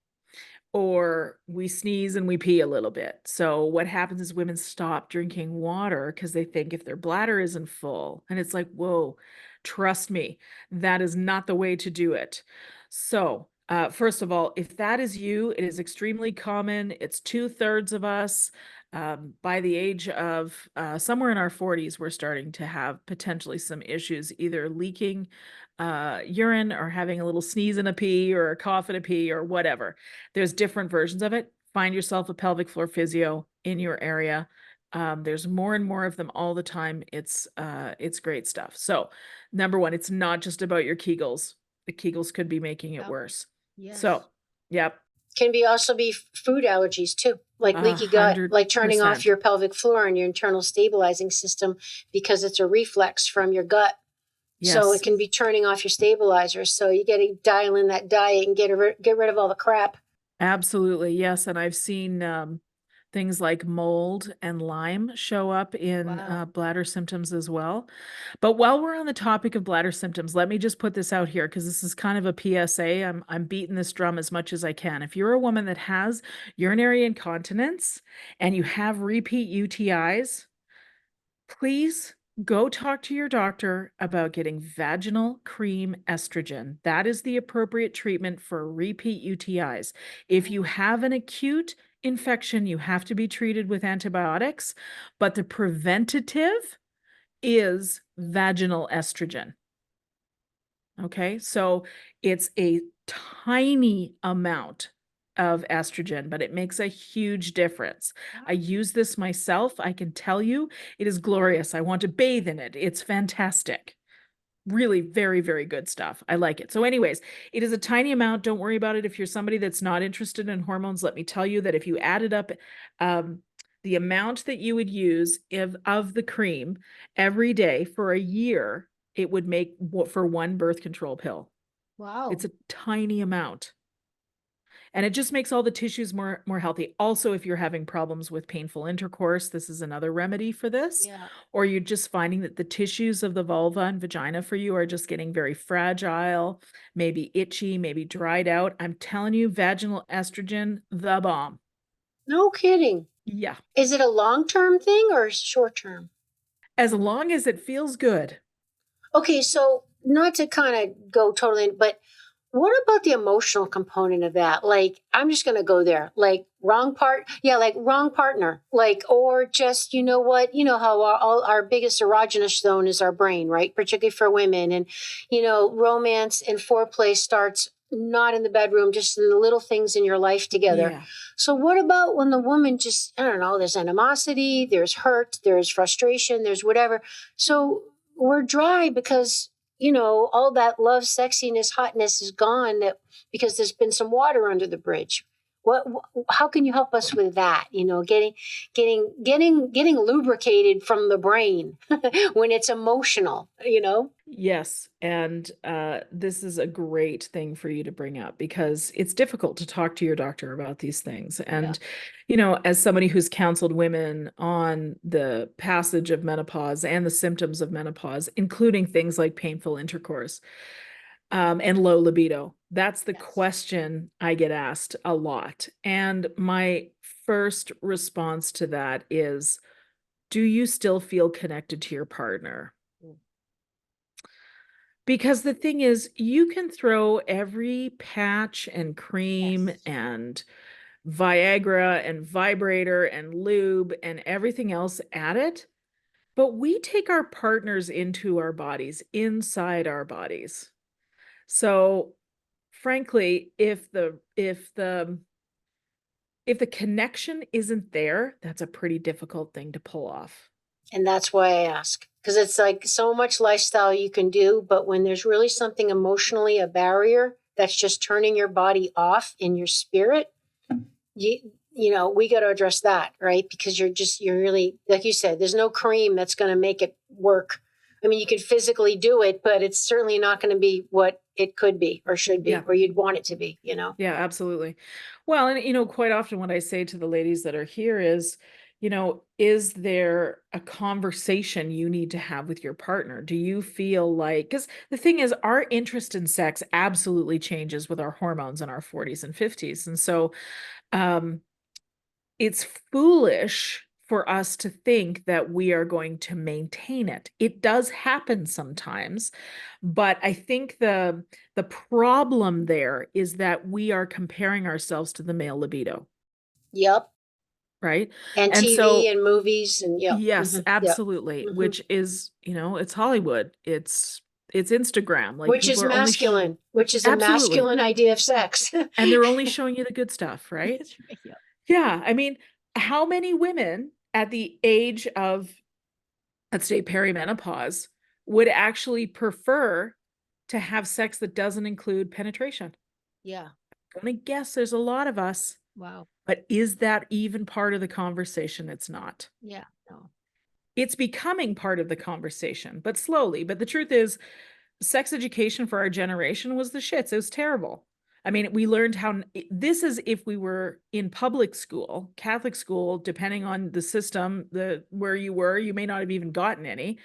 S1: or we sneeze and we pee a little bit. So what happens is women stop drinking water because they think if their bladder isn't full, and it's like, whoa, trust me, that is not the way to do it. So first of all, if that is you, it is extremely common. It's 2/3 of us. By the age of somewhere in our 40s, we're starting to have potentially some issues, either leaking urine or having a little sneeze and a pee or a cough and a pee or whatever. There's different versions of it. Find yourself a pelvic floor physio in your area. There's more and more of them all the time. It's great stuff. So, number one, it's not just about your Kegels. The Kegels could be making it
S2: Yep.
S1: worse. So,
S2: Yes.
S1: yep,
S2: Can be also be food allergies too, like
S1: a
S2: leaky gut,
S1: hundred
S2: like turning off
S1: percent.
S2: your pelvic floor and your internal stabilizing system because it's a reflex from your gut. So it
S1: Yes.
S2: can be turning off your stabilizers. So you got to dial in that diet and get rid of all the crap.
S1: Absolutely, yes, and I've seen things like mold and Lyme show up in
S2: Wow.
S1: bladder symptoms as well. But while we're on the topic of bladder symptoms, let me just put this out here because this is kind of a PSA. I'm beating this drum as much as I can. If you're a woman that has urinary incontinence and you have repeat UTIs, please go talk to your doctor about getting vaginal cream estrogen. That is the appropriate treatment for repeat UTIs. If you have an acute infection, you have to be treated with antibiotics, but the preventative is vaginal estrogen. Okay, so it's a tiny amount of estrogen, but it makes a huge difference. I use this myself. I can tell you it is glorious. I want to bathe in it. It's fantastic. Really very, very good stuff. I like it. So, anyways, it is a tiny amount. Don't worry about it. If you're somebody that's not interested in hormones, let me tell you that if you added up um, the amount that you would use of the cream every day for a year, it would make for one birth control pill.
S2: Wow.
S1: It's a tiny amount. and it just makes all the tissues more healthy. Also, if you're having problems with painful intercourse, this is another remedy for this.
S2: Yeah.
S1: Or you're just finding that the tissues of the vulva and vagina for you are just getting very fragile, maybe itchy, maybe dried out. I'm telling you, vaginal estrogen, the bomb.
S2: No kidding.
S1: Yeah.
S2: Is it a long-term thing or short term?
S1: As long as it feels good.
S2: Okay, so not to kind of go totally, but what about the emotional component of that? Like, I'm just going to go there. Like, like wrong partner. Like, or just, you know what? You know how all our biggest erogenous zone is our brain, right? Particularly for women. And, romance and foreplay starts not in the bedroom, just in the little things in your life together.
S1: Yeah.
S2: So, what about when the woman just, I don't know, there's animosity, there's hurt, there's frustration, there's whatever. So, we're dry because all that love, sexiness, hotness is gone because there's been some water under the bridge. How can you help us with that? Getting lubricated from the brain when it's emotional.
S1: Yes. And this is a great thing for you to bring up because it's difficult to talk to your doctor about these things. And, as somebody who's counseled women on the passage of menopause and the symptoms of menopause, including things like painful intercourse and low libido, that's the question I get asked a lot. And my first response to that is, do you still feel connected to your partner? Because the thing is, you can throw every patch and cream and Viagra and vibrator and lube and everything else at it, but we take our partners into our bodies, inside our bodies. So, frankly, if the connection isn't there, that's a pretty difficult thing to pull off.
S2: And that's why I ask, because it's like so much lifestyle you can do, but when there's really something emotionally a barrier that's just turning your body off in your spirit, we got to address that, right? Because you're really, like you said, there's no cream that's going to make it work. I mean, you can physically do it, but it's certainly not going to be what it could be or should be, or you'd want it to be,
S1: Yeah, absolutely. Well, and quite often what I say to the ladies that are here is, is there a conversation you need to have with your partner? Do you feel like, because the thing is, our interest in sex absolutely changes with our hormones in our 40s and 50s. And so it's foolish for us to think that we are going to maintain it. It does happen sometimes, but I think the problem there is that we are comparing ourselves to the male libido.
S2: Yep.
S1: Right.
S2: And
S1: And
S2: TV
S1: so,
S2: and movies and
S1: yes,
S2: Yep.
S1: absolutely. Which is, it's Hollywood. It's Instagram. Like
S2: Which
S1: people
S2: is
S1: are only showing,
S2: masculine, which is a
S1: absolutely.
S2: masculine idea of sex.
S1: And they're only showing you the good stuff, right?
S2: That's right. Yep.
S1: Yeah. I mean, how many women at the age of, let's say, peri-menopause would actually prefer to have sex that doesn't include penetration?
S2: Yeah.
S1: I'm gonna guess there's a lot of us.
S2: Wow.
S1: But is that even part of the conversation? It's not.
S2: Yeah. No.
S1: It's becoming part of the conversation, but slowly. But the truth is, sex education for our generation was the shits. It was terrible. I mean, we learned how this is if we were in public school, Catholic school, depending on the system, where you were, you may not have even gotten any,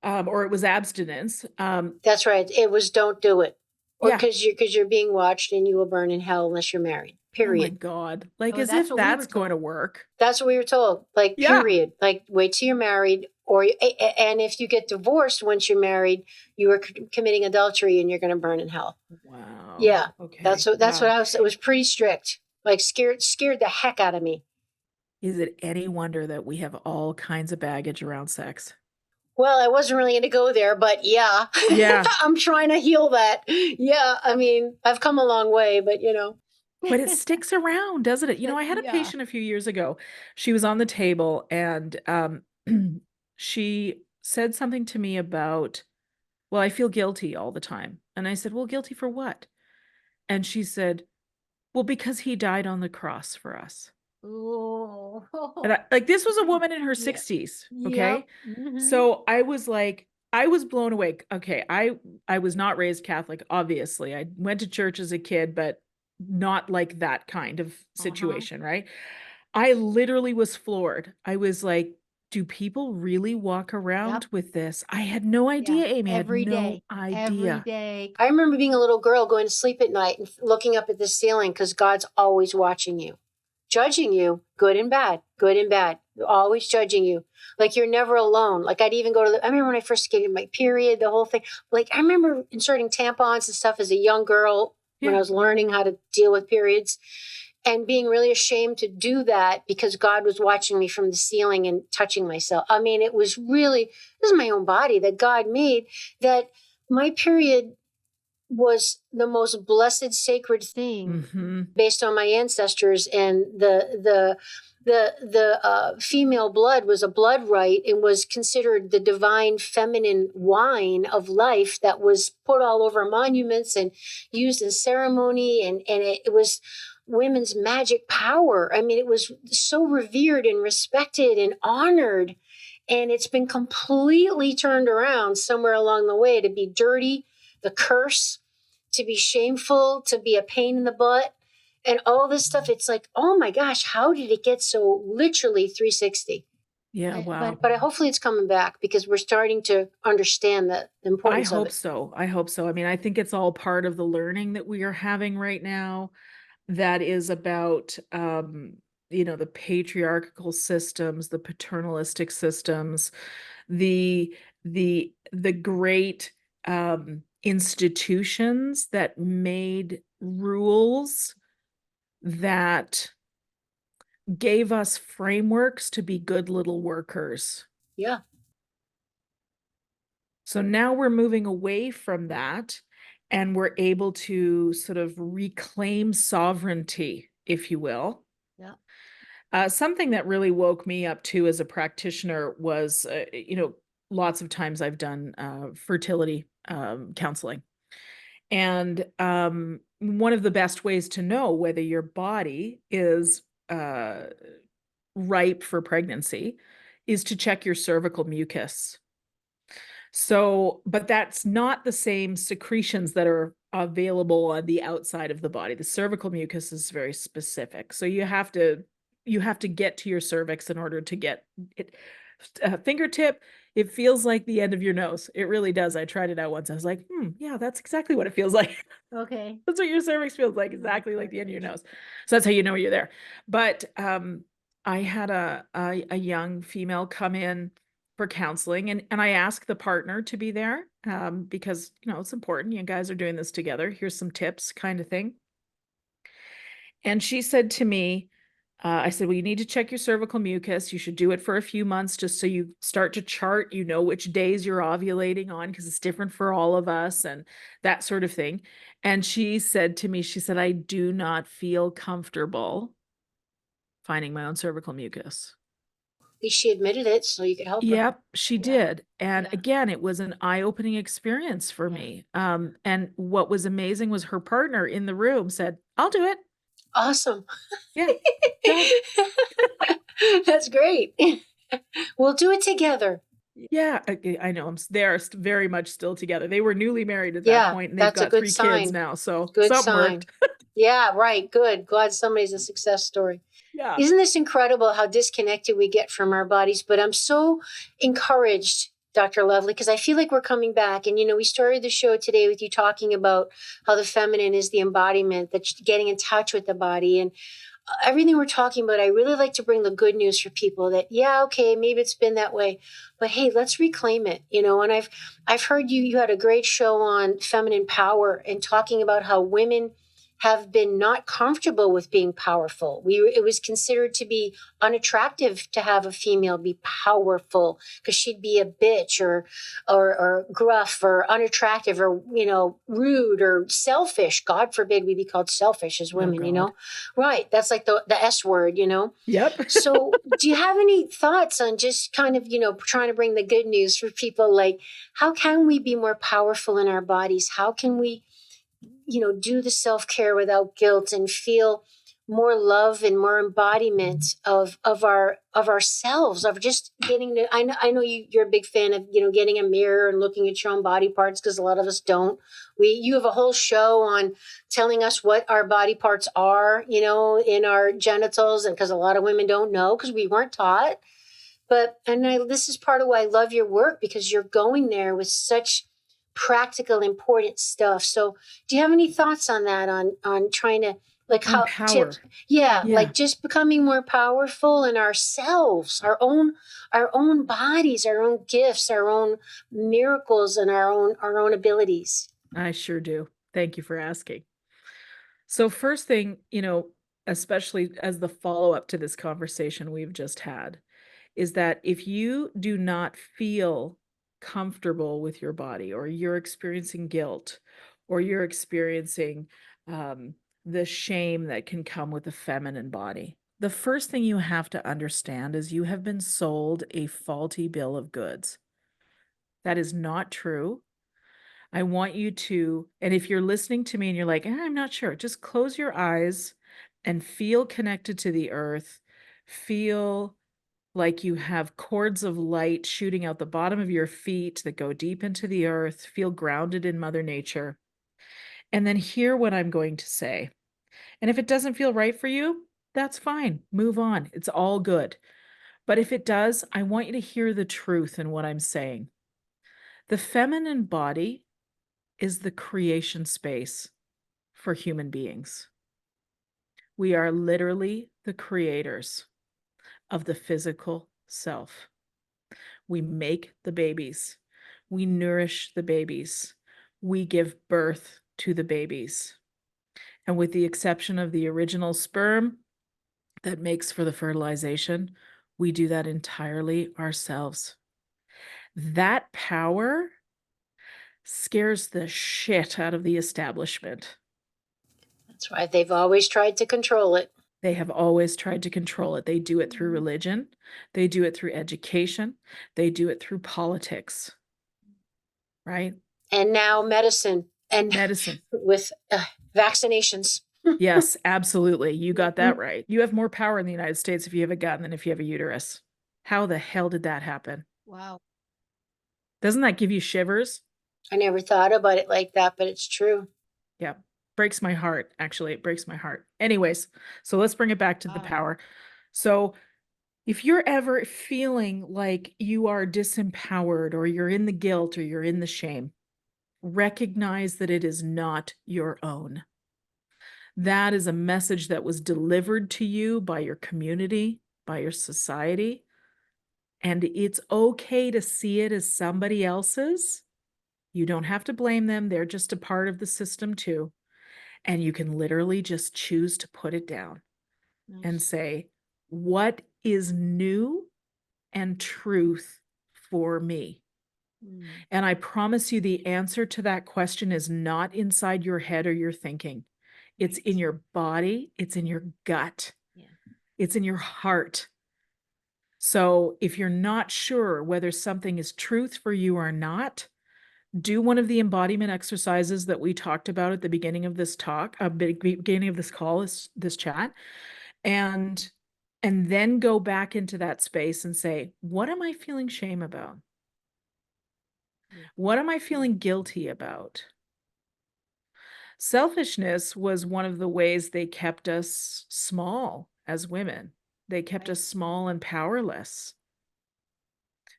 S1: or it was abstinence.
S2: That's right. It was don't do it, or
S1: Yeah.
S2: because you're being watched and you will burn in hell unless you're married.
S1: Oh my
S2: Period.
S1: God. Like as if that's going to work.
S2: That's what we were told. Like,
S1: Yeah.
S2: period. Like, wait till you're married, and if you get divorced once you're married, you are committing adultery and you're going to burn in hell.
S1: Wow.
S2: Yeah.
S1: Okay.
S2: That's what I was. It was pretty strict. Like scared the heck out of me.
S1: Is it any wonder that we have all kinds of baggage around sex?
S2: Well, I wasn't really going to go there, but yeah.
S1: Yeah.
S2: I'm trying to heal that. Yeah. I mean, I've come a long way, but
S1: But it sticks around, doesn't it? I had a patient a few years ago. She was on the table and she said something to me about, well, I feel guilty all the time. And I said, well, guilty for what? And she said, well, because he died on the cross for us.
S2: Oh.
S1: And this was a woman in her 60s. Okay.
S2: Yep.
S1: So I was like, I was blown away. Okay. I was not raised Catholic, obviously. I went to church as a kid, but not like that kind of situation, right? I literally was floored. I was like, do people really walk around
S2: Yep.
S1: with this? I had no
S2: Yeah.
S1: idea, Amy. I had
S2: Every
S1: no
S2: day. Every
S1: idea.
S2: day. I remember being a little girl going to sleep at night and looking up at the ceiling because God's always watching you, judging you, good and bad, good and bad, always judging you. Like you're never alone. Like I'd even go to I remember when I first getting my period, the whole thing. Like I remember inserting tampons and stuff as a young girl when I
S1: Yeah.
S2: was learning how to deal with periods and being really ashamed to do that because God was watching me from the ceiling and touching myself. I mean, it was really, this is my own body that God made, that my period was the most blessed, sacred thing
S1: Mm-hmm.
S2: based on my ancestors, and the female blood was a blood right and was considered the divine feminine wine of life that was put all over monuments and used in ceremony, and it was women's magic power. I mean, it was so revered and respected and honored, and it's been completely turned around somewhere along the way to be dirty, the curse, to be shameful, to be a pain in the butt, and all this stuff. It's like, oh my gosh, how did it get so literally 360?
S1: Yeah, wow.
S2: But hopefully it's coming back because we're starting to understand the
S1: I
S2: importance of
S1: hope
S2: it.
S1: so. I hope so. I mean, I think it's all part of the learning that we are having right now that is about the patriarchal systems, the paternalistic systems, the great institutions that made rules that gave us frameworks to be good little workers.
S2: Yeah.
S1: So now we're moving away from that and we're able to sort of reclaim sovereignty, if you will.
S2: Yeah.
S1: Something that really woke me up too as a practitioner was, lots of times I've done fertility counseling. And one of the best ways to know whether your body is ripe for pregnancy is to check your cervical mucus. So, but that's not the same secretions that are available on the outside of the body. The cervical mucus is very specific. So you have to get to your cervix in order to get it. Fingertip, it feels like the end of your nose. It really does. I tried it out once. I was like, yeah, that's exactly what it feels like.
S2: Okay.
S1: That's what your cervix feels like, exactly like the end of your nose. So that's how you know you're there. But I had a young female come in for counseling, and I asked the partner to be there because it's important. You guys are doing this together. Here's some tips, kind of thing. And she said to me, I said, well, you need to check your cervical mucus. You should do it for a few months just so you start to chart, which days you're ovulating on because it's different for all of us and that sort of thing. And she said to me, she said, I do not feel comfortable finding my own cervical mucus.
S2: At least she admitted it so you could help her.
S1: Yep, she
S2: Yeah.
S1: did. And
S2: Yeah.
S1: again, it was an eye-opening experience for
S2: Yeah.
S1: me. And what was amazing was her partner in the room said, I'll do it.
S2: Awesome.
S1: Yeah. Done.
S2: That's great. We'll do it together.
S1: Yeah, I know. They are very much still together. They were newly married at that
S2: Yeah,
S1: point, and they've
S2: that's a
S1: got
S2: good
S1: 3 kids
S2: sign.
S1: now, so
S2: Good
S1: something
S2: sign.
S1: worked.
S2: Yeah, right. Good. Glad somebody's a success story.
S1: Yeah.
S2: Isn't this incredible how disconnected we get from our bodies? But I'm so encouraged, Dr. Lovely, because I feel like we're coming back. And, we started the show today with you talking about how the feminine is the embodiment, that's getting in touch with the body. And everything we're talking about, I really like to bring the good news for people that, yeah, okay, maybe it's been that way, but hey, let's reclaim it, and I've heard you had a great show on feminine power and talking about how women have been not comfortable with being powerful. It was considered to be unattractive to have a female be powerful because she'd be a bitch or gruff or unattractive or rude or selfish. God forbid we be called selfish as
S1: Oh,
S2: women.
S1: God.
S2: Right? That's like the S word.
S1: Yep.
S2: So, do you have any thoughts on just kind of trying to bring the good news for people? Like, how can we be more powerful in our bodies? How can we do the self-care without guilt and feel more love and more embodiment of ourselves, of just getting to, I know you're a big fan of, getting a mirror and looking at your own body parts, because a lot of us don't. You have a whole show on telling us what our body parts are, in our genitals, and because a lot of women don't know, because we weren't taught. This is part of why I love your work, because you're going there with such practical, important stuff. So do you have any thoughts on that, on trying to, like,
S1: On
S2: how
S1: power.
S2: tips? Yeah,
S1: Yeah.
S2: like just becoming more powerful in ourselves, our own bodies, our own gifts, our own miracles, and our own abilities.
S1: I sure do. Thank you for asking. So first thing, especially as the follow-up to this conversation we've just had, is that if you do not feel comfortable with your body, or you're experiencing guilt, or you're experiencing um, the shame that can come with the feminine body, the first thing you have to understand is you have been sold a faulty bill of goods. That is not true. I want you to, and if you're listening to me and you're like, I'm not sure, just close your eyes and feel connected to the earth. Feel like you have cords of light shooting out the bottom of your feet that go deep into the earth. Feel grounded in Mother Nature. And then hear what I'm going to say. And if it doesn't feel right for you, that's fine. Move on. It's all good. But if it does, I want you to hear the truth in what I'm saying. The feminine body is the creation space for human beings. We are literally the creators of the physical self. We make the babies. We nourish the babies. We give birth to the babies. And with the exception of the original sperm that makes for the fertilization, we do that entirely ourselves. That power scares the shit out of the establishment.
S2: That's why they've always tried to control it.
S1: They have always tried to control it. They do it through religion. They do it through education. They do it through politics, right?
S2: And now medicine, and
S1: Medicine.
S2: with vaccinations.
S1: Yes, absolutely. You got that right. You have more power in the United States if you have a gut than if you have a uterus. How the hell did that happen?
S2: Wow.
S1: Doesn't that give you shivers?
S2: I never thought about it like that, but it's true.
S1: Yeah. Breaks my heart. Actually, it breaks my heart. Anyways, so let's bring it back to the power. So if you're ever feeling like you are disempowered, or you're in the guilt, or you're in the shame, recognize that it is not your own. That is a message that was delivered to you by your community, by your society. And it's okay to see it as somebody else's. You don't have to blame them. They're just a part of the system too. And you can literally just choose to put it down and say, what is new and truth for me? And I promise you, the answer to that question is not inside your head or your thinking. It's in your body. It's in your gut. It's in your heart. So if you're not sure whether something is truth for you or not, do one of the embodiment exercises that we talked about at the beginning of this beginning of this call, this chat, and then go back into that space and say, what am I feeling shame about? What am I feeling guilty about? Selfishness was one of the ways they kept us small as women. They kept us small and powerless.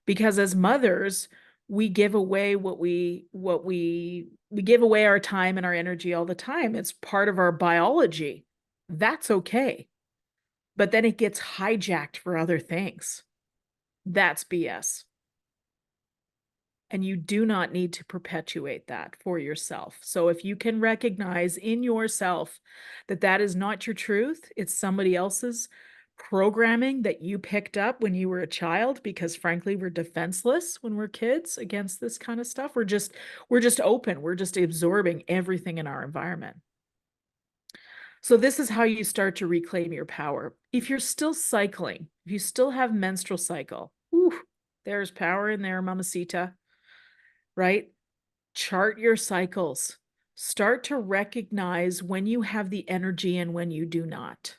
S1: Because as mothers, we give away we give away our time and our energy all the time. It's part of our biology. That's okay. But then it gets hijacked for other things. That's BS. And you do not need to perpetuate that for yourself. So if you can recognize in yourself that that is not your truth, it's somebody else's programming that you picked up when you were a child, because frankly, we're defenseless when we're kids against this kind of stuff. We're just open. We're just absorbing everything in our environment. So this is how you start to reclaim your power. If you're still cycling, if you still have menstrual cycle, there's power in there, mamacita. Right? Chart your cycles. Start to recognize when you have the energy and when you do not.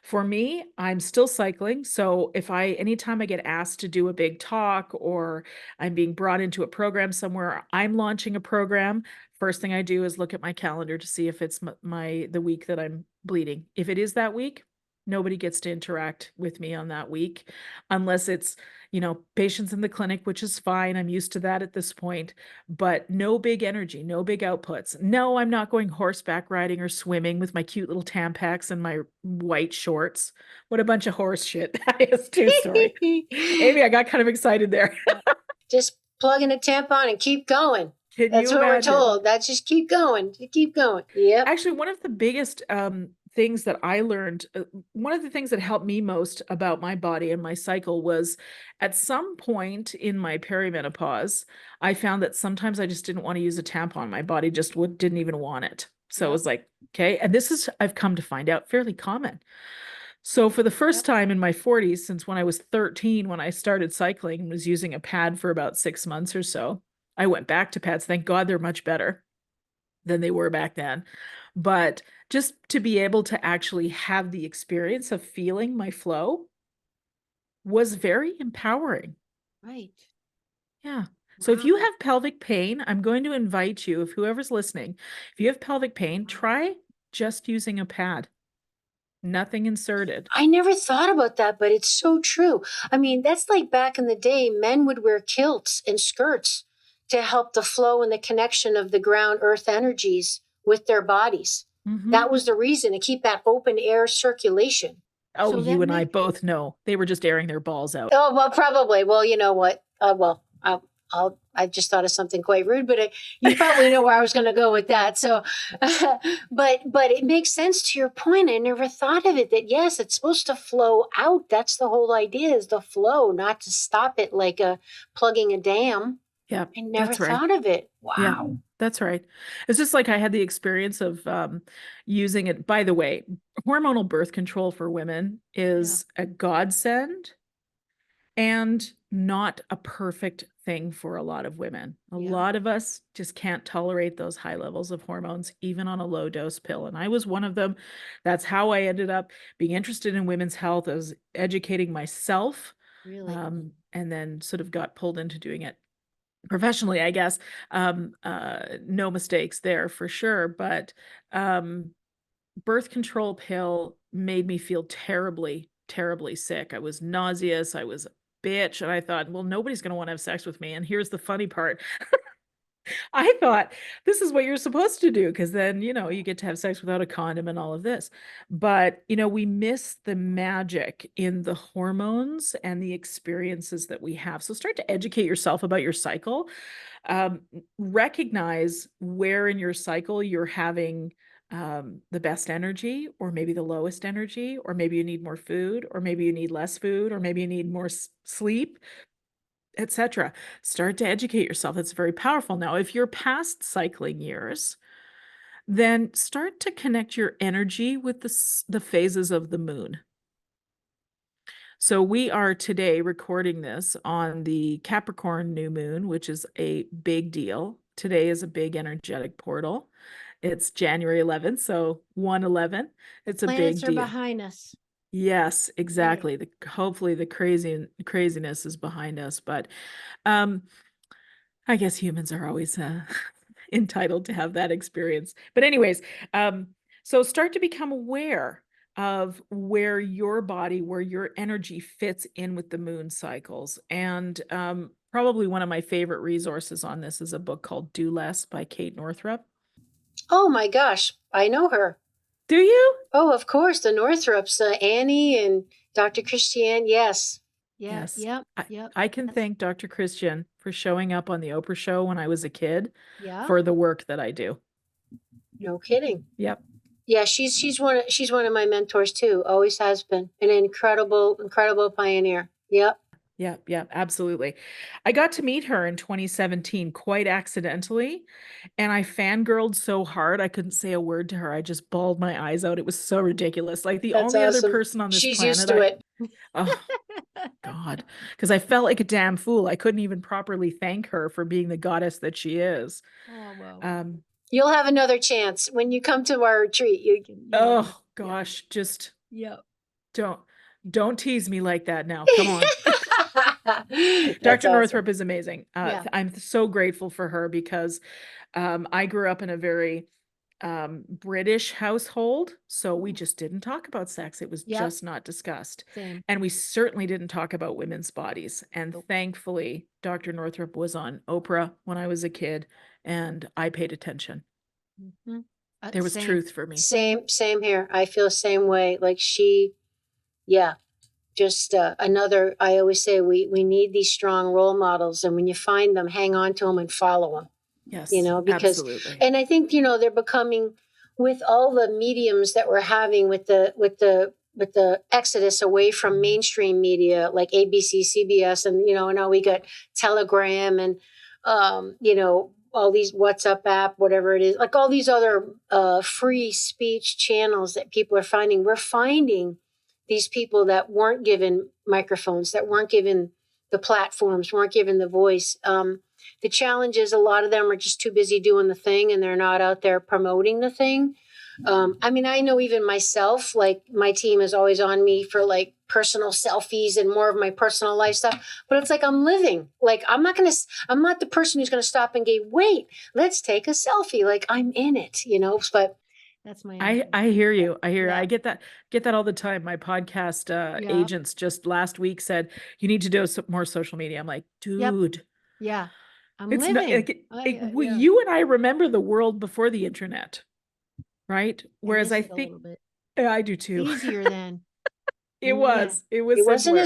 S1: For me, I'm still cycling. So anytime I get asked to do a big talk or I'm being brought into a program somewhere, I'm launching a program. First thing I do is look at my calendar to see if it's the week that I'm bleeding. If it is that week, nobody gets to interact with me on that week unless it's, patients in the clinic, which is fine. I'm used to that at this point, but no big energy, no big outputs. No, I'm not going horseback riding or swimming with my cute little Tampax and my white shorts. What a bunch of horse shit that is too. Sorry. Amy, I got kind of excited there.
S2: Just plug in a tampon and keep going.
S1: Can
S2: That's
S1: you
S2: what we're
S1: imagine?
S2: told. That's just keep going. Keep going. Yep.
S1: Actually, one of the biggest things that I learned, one of the things that helped me most about my body and my cycle was at some point in my perimenopause, I found that sometimes I just didn't want to use a tampon. My body just didn't even want it. So it was like, okay. And this is, I've come to find out, fairly common. So for the first time in my 40s, since when I was 13, when I started cycling and was using a pad for about 6 months or so, I went back to pads. Thank God they're much better than they were back then. But just to be able to actually have the experience of feeling my flow was very empowering.
S2: Right.
S1: Yeah. So if you have pelvic pain, I'm going to invite you, if whoever's listening, if you have pelvic pain, try just using a pad. Nothing inserted.
S2: I never thought about that, but it's so true. I mean, that's like back in the day, men would wear kilts and skirts to help the flow and the connection of the ground earth energies with their bodies. That was the reason, to keep that open air circulation.
S1: Oh, so you and I both know they were just airing their balls out.
S2: Oh, well, probably. Well, you know what? I just thought of something quite rude, but you probably know where I was going to go with that. So, but it makes sense to your point. I never thought of it that yes, it's supposed to flow out. That's the whole idea, is the flow, not to stop it like plugging a dam.
S1: Yeah,
S2: I never thought of it. Wow.
S1: Yeah, that's right. It's just like I had the experience of using it. By the way, hormonal birth control for women is a godsend and not a perfect thing for a lot of women. A lot of us just can't tolerate those high levels of hormones, even on a low dose pill. And I was one of them. That's how I ended up being interested in women's health. I was educating myself, and then sort of got pulled into doing it professionally, I guess. No mistakes there for sure. But birth control pill made me feel terribly, terribly sick. I was nauseous. I was a bitch. And I thought, well, nobody's going to want to have sex with me. And here's the funny part. I thought this is what you're supposed to do, because then, you get to have sex without a condom and all of this. But, we miss the magic in the hormones and the experiences that we have. So start to educate yourself about your cycle. Recognize where in your cycle you're having the best energy, or maybe the lowest energy, or maybe you need more food, or maybe you need less food, or maybe you need more sleep, etc. Start to educate yourself. That's very powerful. Now, if you're past cycling years, then start to connect your energy with the phases of the moon. So we are today recording this on the Capricorn new moon, which is a big deal. Today is a big energetic portal. It's January 11th, so 1/11. It's a big deal.
S2: Planets are behind us.
S1: Yes, exactly. Hopefully the craziness is behind us, but I guess humans are always entitled to have that experience. But anyways, so start to become aware of where your body, where your energy fits in with the moon cycles. And probably one of my favorite resources on this is a book called Do Less by Kate Northrup.
S2: Oh my gosh, I know her.
S1: Do you?
S2: Oh, of course, the Northrups, Annie and Dr. Christiane. Yes.
S1: Yes. Yep. I can thank Dr. Christian for showing up on the Oprah show when I was a kid for the work that I do.
S2: No kidding.
S1: Yep.
S2: Yeah, she's one of my mentors too. Always has been. An incredible pioneer. Yep.
S1: Yeah, absolutely. I got to meet her in 2017 quite accidentally, and I fangirled so hard I couldn't say a word to her. I just bawled my eyes out. It was so ridiculous. Like the only other person on this planet.
S2: She's used to it.
S1: Oh, God. Because I felt like a damn fool. I couldn't even properly thank her for being the goddess that she is.
S2: Oh, wow. You'll have another chance when you come to our retreat.
S1: Oh gosh, just don't tease me like that now. Come on. Dr.
S2: Awesome.
S1: Northrup is amazing.
S2: Yeah.
S1: I'm so grateful for her because I grew up in a very British household, so we just didn't talk about sex. It was just not discussed.
S2: Same.
S1: And we certainly didn't talk about women's bodies. And thankfully, Dr. Northrup was on Oprah when I was a kid, and I paid attention.
S2: Mm-hmm.
S1: There was truth for me.
S2: Same here. I feel the same way. Like just another, I always say we need these strong role models. And when you find them, hang on to them and follow them.
S1: Yes,
S2: because,
S1: absolutely.
S2: And I think, they're becoming, with all the mediums that we're having with the exodus away from mainstream media like ABC, CBS, and, now we got Telegram and, all these WhatsApp app, whatever it is, like all these other free speech channels that people are finding. We're finding these people that weren't given microphones, that weren't given the platforms, weren't given the voice. The challenge is a lot of them are just too busy doing the thing and they're not out there promoting the thing. I know even myself, like my team is always on me for like personal selfies and more of my personal life stuff, but it's like I'm living. Like I'm not the person who's going to stop and go, wait, let's take a selfie. Like I'm in it, but that's my
S1: I hear you. I hear I get that all the time. My podcast agents just last week said you need to do more social media. I'm like, dude.
S2: Yeah. I'm
S1: it's
S2: living.
S1: You and I remember the world before the internet, right? Whereas I think I do too.
S2: Easier then.
S1: It wasn't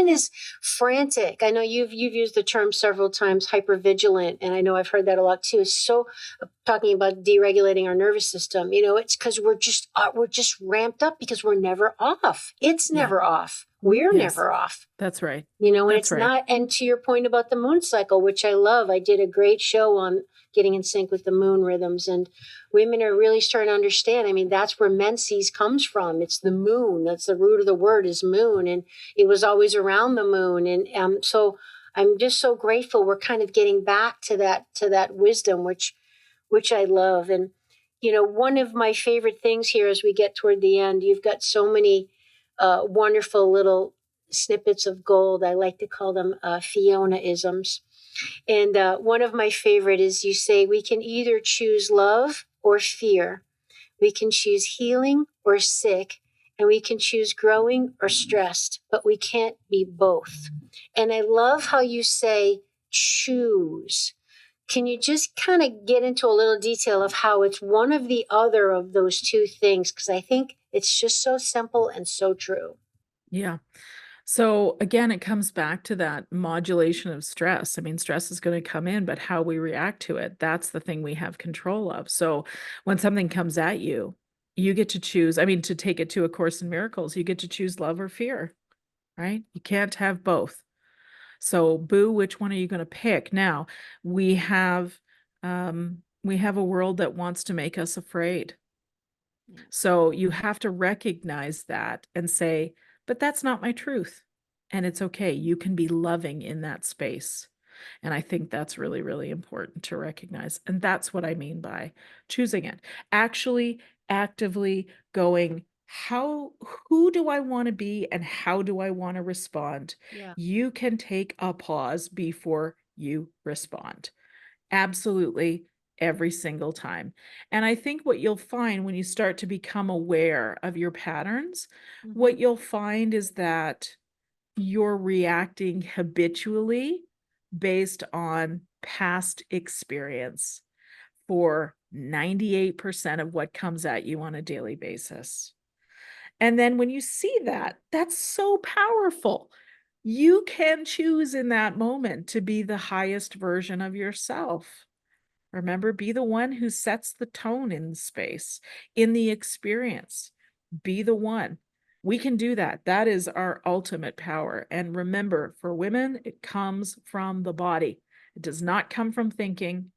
S2: as frantic. I know you've used the term several times, hypervigilant, and I know I've heard that a lot too. So talking about deregulating our nervous system, it's because we're just ramped up because we're never off. It's never off. We're never off.
S1: That's right.
S2: And it's not. And to your point about the moon cycle, which I love, I did a great show on getting in sync with the moon rhythms, and women are really starting to understand. That's where menses comes from. It's the moon. That's the root of the word is moon. And it was always around the moon. And so I'm just so grateful we're kind of getting back to that wisdom, which I love. And, one of my favorite things here as we get toward the end, you've got so many wonderful little snippets of gold. I like to call them Fiona-isms. And one of my favorite is you say, we can either choose love or fear. We can choose healing or sick. And we can choose growing or stressed, but we can't be both. And I love how you say choose. Can you just kind of get into a little detail of how it's one of the other of those two things? Because I think it's just so simple and so true.
S1: Yeah. So again, it comes back to that modulation of stress. Stress is going to come in, but how we react to it, that's the thing we have control of. So when something comes at you, you get to choose. To take it to A Course in Miracles, you get to choose love or fear, right? You can't have both. So boo, which one are you going to pick? Now we have a world that wants to make us afraid. So you have to recognize that and say, but that's not my truth. And it's okay. You can be loving in that space. And I think that's really, really important to recognize. And that's what I mean by choosing it. Actually, actively going, who do I want to be and how do I want to respond?
S2: Yeah.
S1: You can take a pause before you respond. Absolutely. Every single time. And I think what you'll find when you start to become aware of your patterns, what you'll find is that you're reacting habitually based on past experience for 98% of what comes at you on a daily basis. And then when you see that, that's so powerful. You can choose in that moment to be the highest version of yourself. Remember, be the one who sets the tone in space, in the experience. Be the one. We can do that. That is our ultimate power. And remember, for women, it comes from the body. It does not come from thinking.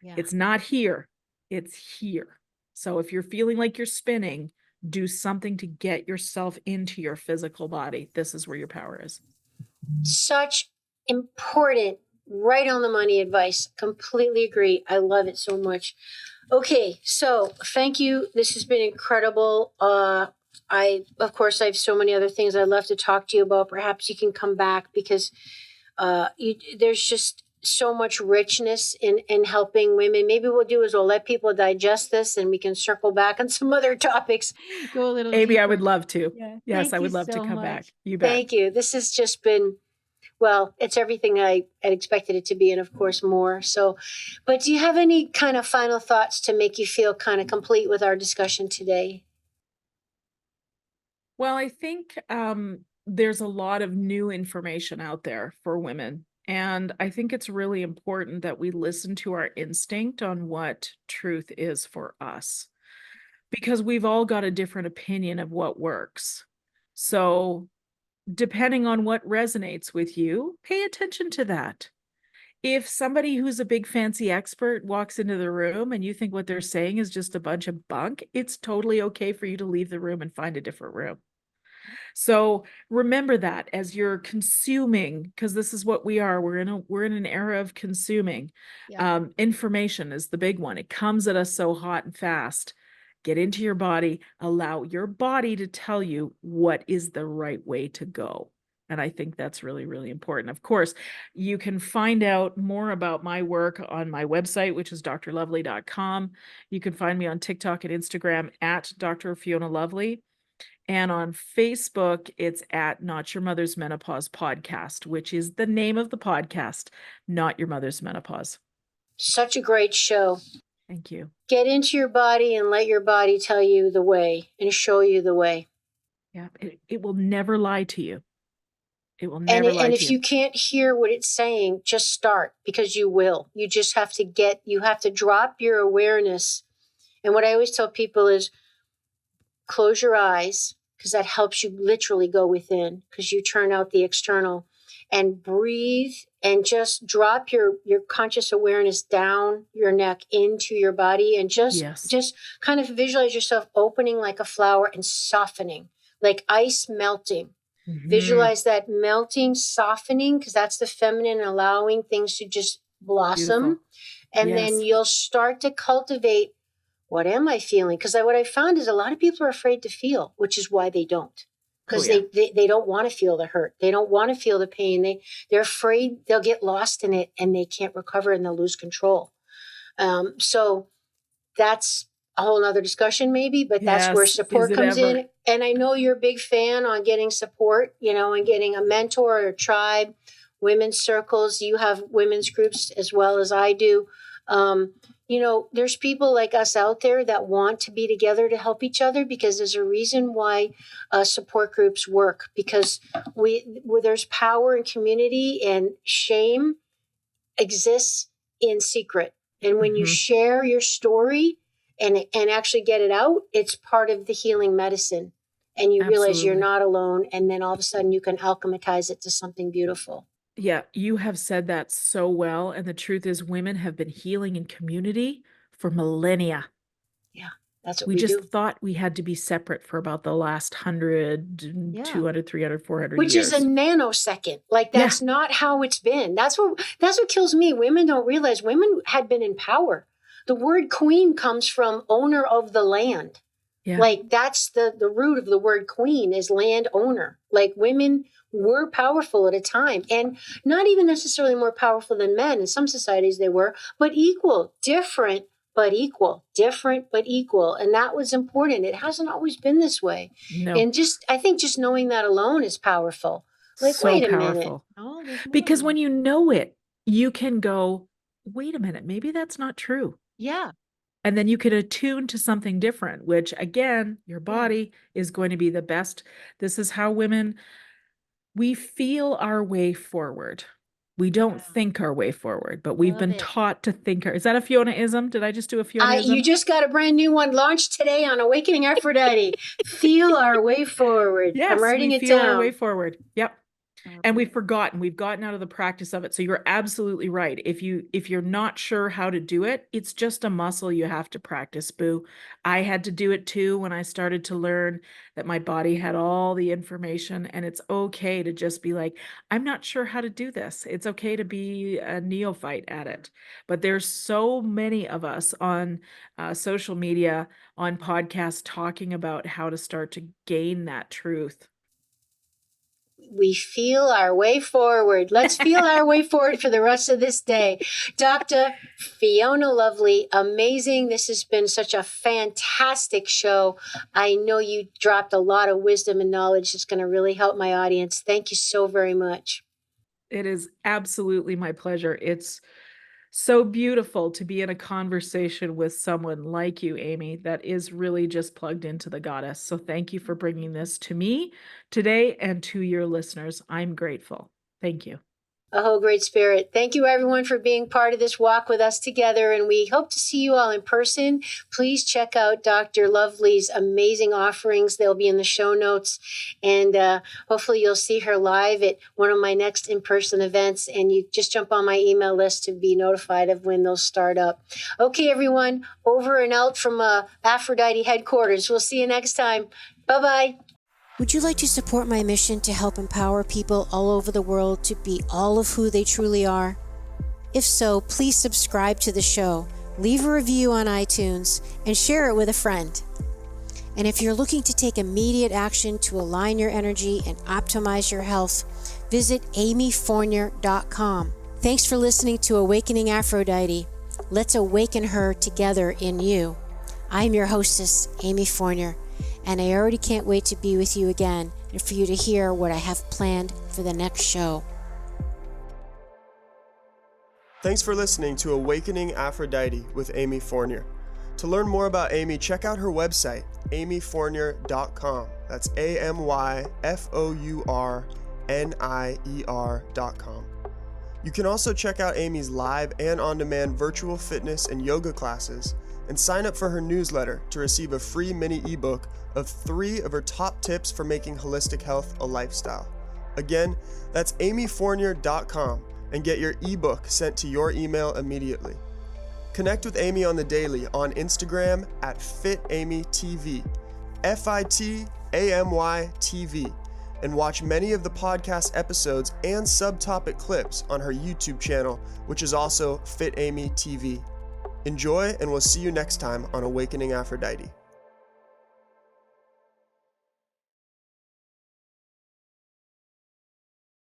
S1: Yeah. It's not here. It's here. So if you're feeling like you're spinning, do something to get yourself into your physical body. This is where your power is.
S2: Such important, right on the money advice. Completely agree. I love it so much. Okay, so thank you. This has been incredible. Of course, I have so many other things I'd love to talk to you about. Perhaps you can come back because there's just so much richness in helping women. Maybe what we'll do is we'll let people digest this and we can circle back on some other topics. Go a little
S1: Amy,
S2: deeper.
S1: I would love to.
S2: Yeah.
S1: Yes,
S2: Thank
S1: I
S2: you
S1: would love to
S2: so
S1: come
S2: much.
S1: back. You bet.
S2: Thank you. This has just been, well, it's everything I had expected it to be, and of course more. So, but do you have any kind of final thoughts to make you feel kind of complete with our discussion today?
S1: Well, I think there's a lot of new information out there for women. And I think it's really important that we listen to our instinct on what truth is for us, because we've all got a different opinion of what works. So, depending on what resonates with you, pay attention to that. If somebody who's a big fancy expert walks into the room and you think what they're saying is just a bunch of bunk, it's totally okay for you to leave the room and find a different room. So remember that as you're consuming, because this is what we are. We're in an era of consuming.
S2: Yeah.
S1: Information is the big one. It comes at us so hot and fast. Get into your body, allow your body to tell you what is the right way to go. And I think that's really, really important. Of course, you can find out more about my work on my website, which is drlovely.com. You can find me on TikTok and Instagram at Dr. Fiona Lovely. And on Facebook, it's at Not Your Mother's Menopause Podcast, which is the name of the podcast, Not Your Mother's Menopause.
S2: Such a great show.
S1: Thank you.
S2: Get into your body and let your body tell you the way and show you the way.
S1: Yeah, it will never lie to you. It will never lie to you.
S2: And if you can't hear what it's saying, just start, because you will. You just have to you have to drop your awareness. And what I always tell people is close your eyes, because that helps you literally go within, because you turn out the external, and breathe and just drop your conscious awareness down your neck into your body, and just kind of visualize yourself opening like a flower and softening like ice melting. Mm-hmm. Visualize that melting, softening, because that's the feminine, allowing things to just blossom. Beautiful. And then you'll start to cultivate, what am I feeling? Because what I found is a lot of people are afraid to feel, which is why they don't. Because they don't want to feel the hurt. They don't want to feel the pain. They're afraid they'll get lost in it and they can't recover and they'll lose control. So that's a whole nother discussion maybe, but that's where support comes in. And I know you're a big fan on getting support, and getting a mentor or a tribe, women's circles. You have women's groups as well as I do. There's people like us out there that want to be together to help each other, because there's a reason why support groups work, because there's power in community, and shame exists in secret. And when you share your story and actually get it out, it's part of the healing medicine. And you realize you're not alone. And then all of a sudden you can alchemize it to something beautiful.
S1: Yeah, you have said that so well. And the truth is, women have been healing in community for millennia.
S2: Yeah, that's what
S1: we just thought we had to be separate for about the last 100, 200, 300, 400
S2: Which
S1: years.
S2: Which is a nanosecond. Like, that's not how it's been. That's what kills me. Women don't realize women had been in power. The word queen comes from owner of the land. Yeah. Like, that's the root of the word queen is land owner. Like, women were powerful at a time, and not even necessarily more powerful than men. In some societies they were, but equal, different, but equal, different, but equal. And that was important. It hasn't always been this way. No. And I think just knowing that alone is powerful. Like, so wait a minute.
S1: Oh, because when you know it, you can go, wait a minute, maybe that's not true.
S2: Yeah.
S1: And then you can attune to something different, which again, your body is going to be the best. This is how we feel our way forward. We don't think our way forward, but we've been taught to think. Is that a Fiona-ism? Did I just do a Fiona-ism?
S2: You just got a brand new one launched today on Awakening Aphrodite. Feel our way forward.
S1: Yes,
S2: I'm writing it
S1: feel
S2: down.
S1: Our way forward. Yep. And we've gotten out of the practice of it. So you're absolutely right. If you're not sure how to do it, it's just a muscle you have to practice, boo. I had to do it too when I started to learn that my body had all the information, and it's okay to just be like, I'm not sure how to do this. It's okay to be a neophyte at it. But there's so many of us on social media, on podcasts, talking about how to start to gain that truth.
S2: We feel our way forward. Let's feel our way forward for the rest of this day. Dr. Fiona Lovely, amazing. This has been such a fantastic show. I know you dropped a lot of wisdom and knowledge that's going to really help my audience. Thank you so very much.
S1: It is absolutely my pleasure. It's so beautiful to be in a conversation with someone like you, Amy, that is really just plugged into the goddess. So thank you for bringing this to me today and to your listeners. I'm grateful. Thank you.
S2: Oh, great spirit. Thank you, everyone, for being part of this walk with us together. And we hope to see you all in person. Please check out Dr. Lovely's amazing offerings. They'll be in the show notes. And hopefully you'll see her live at one of my next in-person events. And you just jump on my email list to be notified of when those start up. Okay, everyone, over and out from Aphrodite headquarters. We'll see you next time. Bye-bye.
S4: Would you like to support my mission to help empower people all over the world to be all of who they truly are? If so, please subscribe to the show, leave a review on iTunes, and share it with a friend. And if you're looking to take immediate action to align your energy and optimize your health, visit amyfournier.com. Thanks for listening to Awakening Aphrodite. Let's awaken her together in you. I'm your hostess, Amy Fournier, and I already can't wait to be with you again and for you to hear what I have planned for the next show.
S5: Thanks for listening to Awakening Aphrodite with Amy Fournier. To learn more about Amy, check out her website, amyfournier.com. That's amyfournier.com. You can also check out Amy's live and on-demand virtual fitness and yoga classes, and sign up for her newsletter to receive a free mini ebook of 3 of her top tips for making holistic health a lifestyle. Again, that's amyfournier.com, and get your ebook sent to your email immediately. Connect with Amy on the daily on Instagram at FitAmyTV, FITAMYTV, and watch many of the podcast episodes and subtopic clips on her YouTube channel, which is also FitAmyTV. Enjoy, and we'll see you next time on Awakening Aphrodite.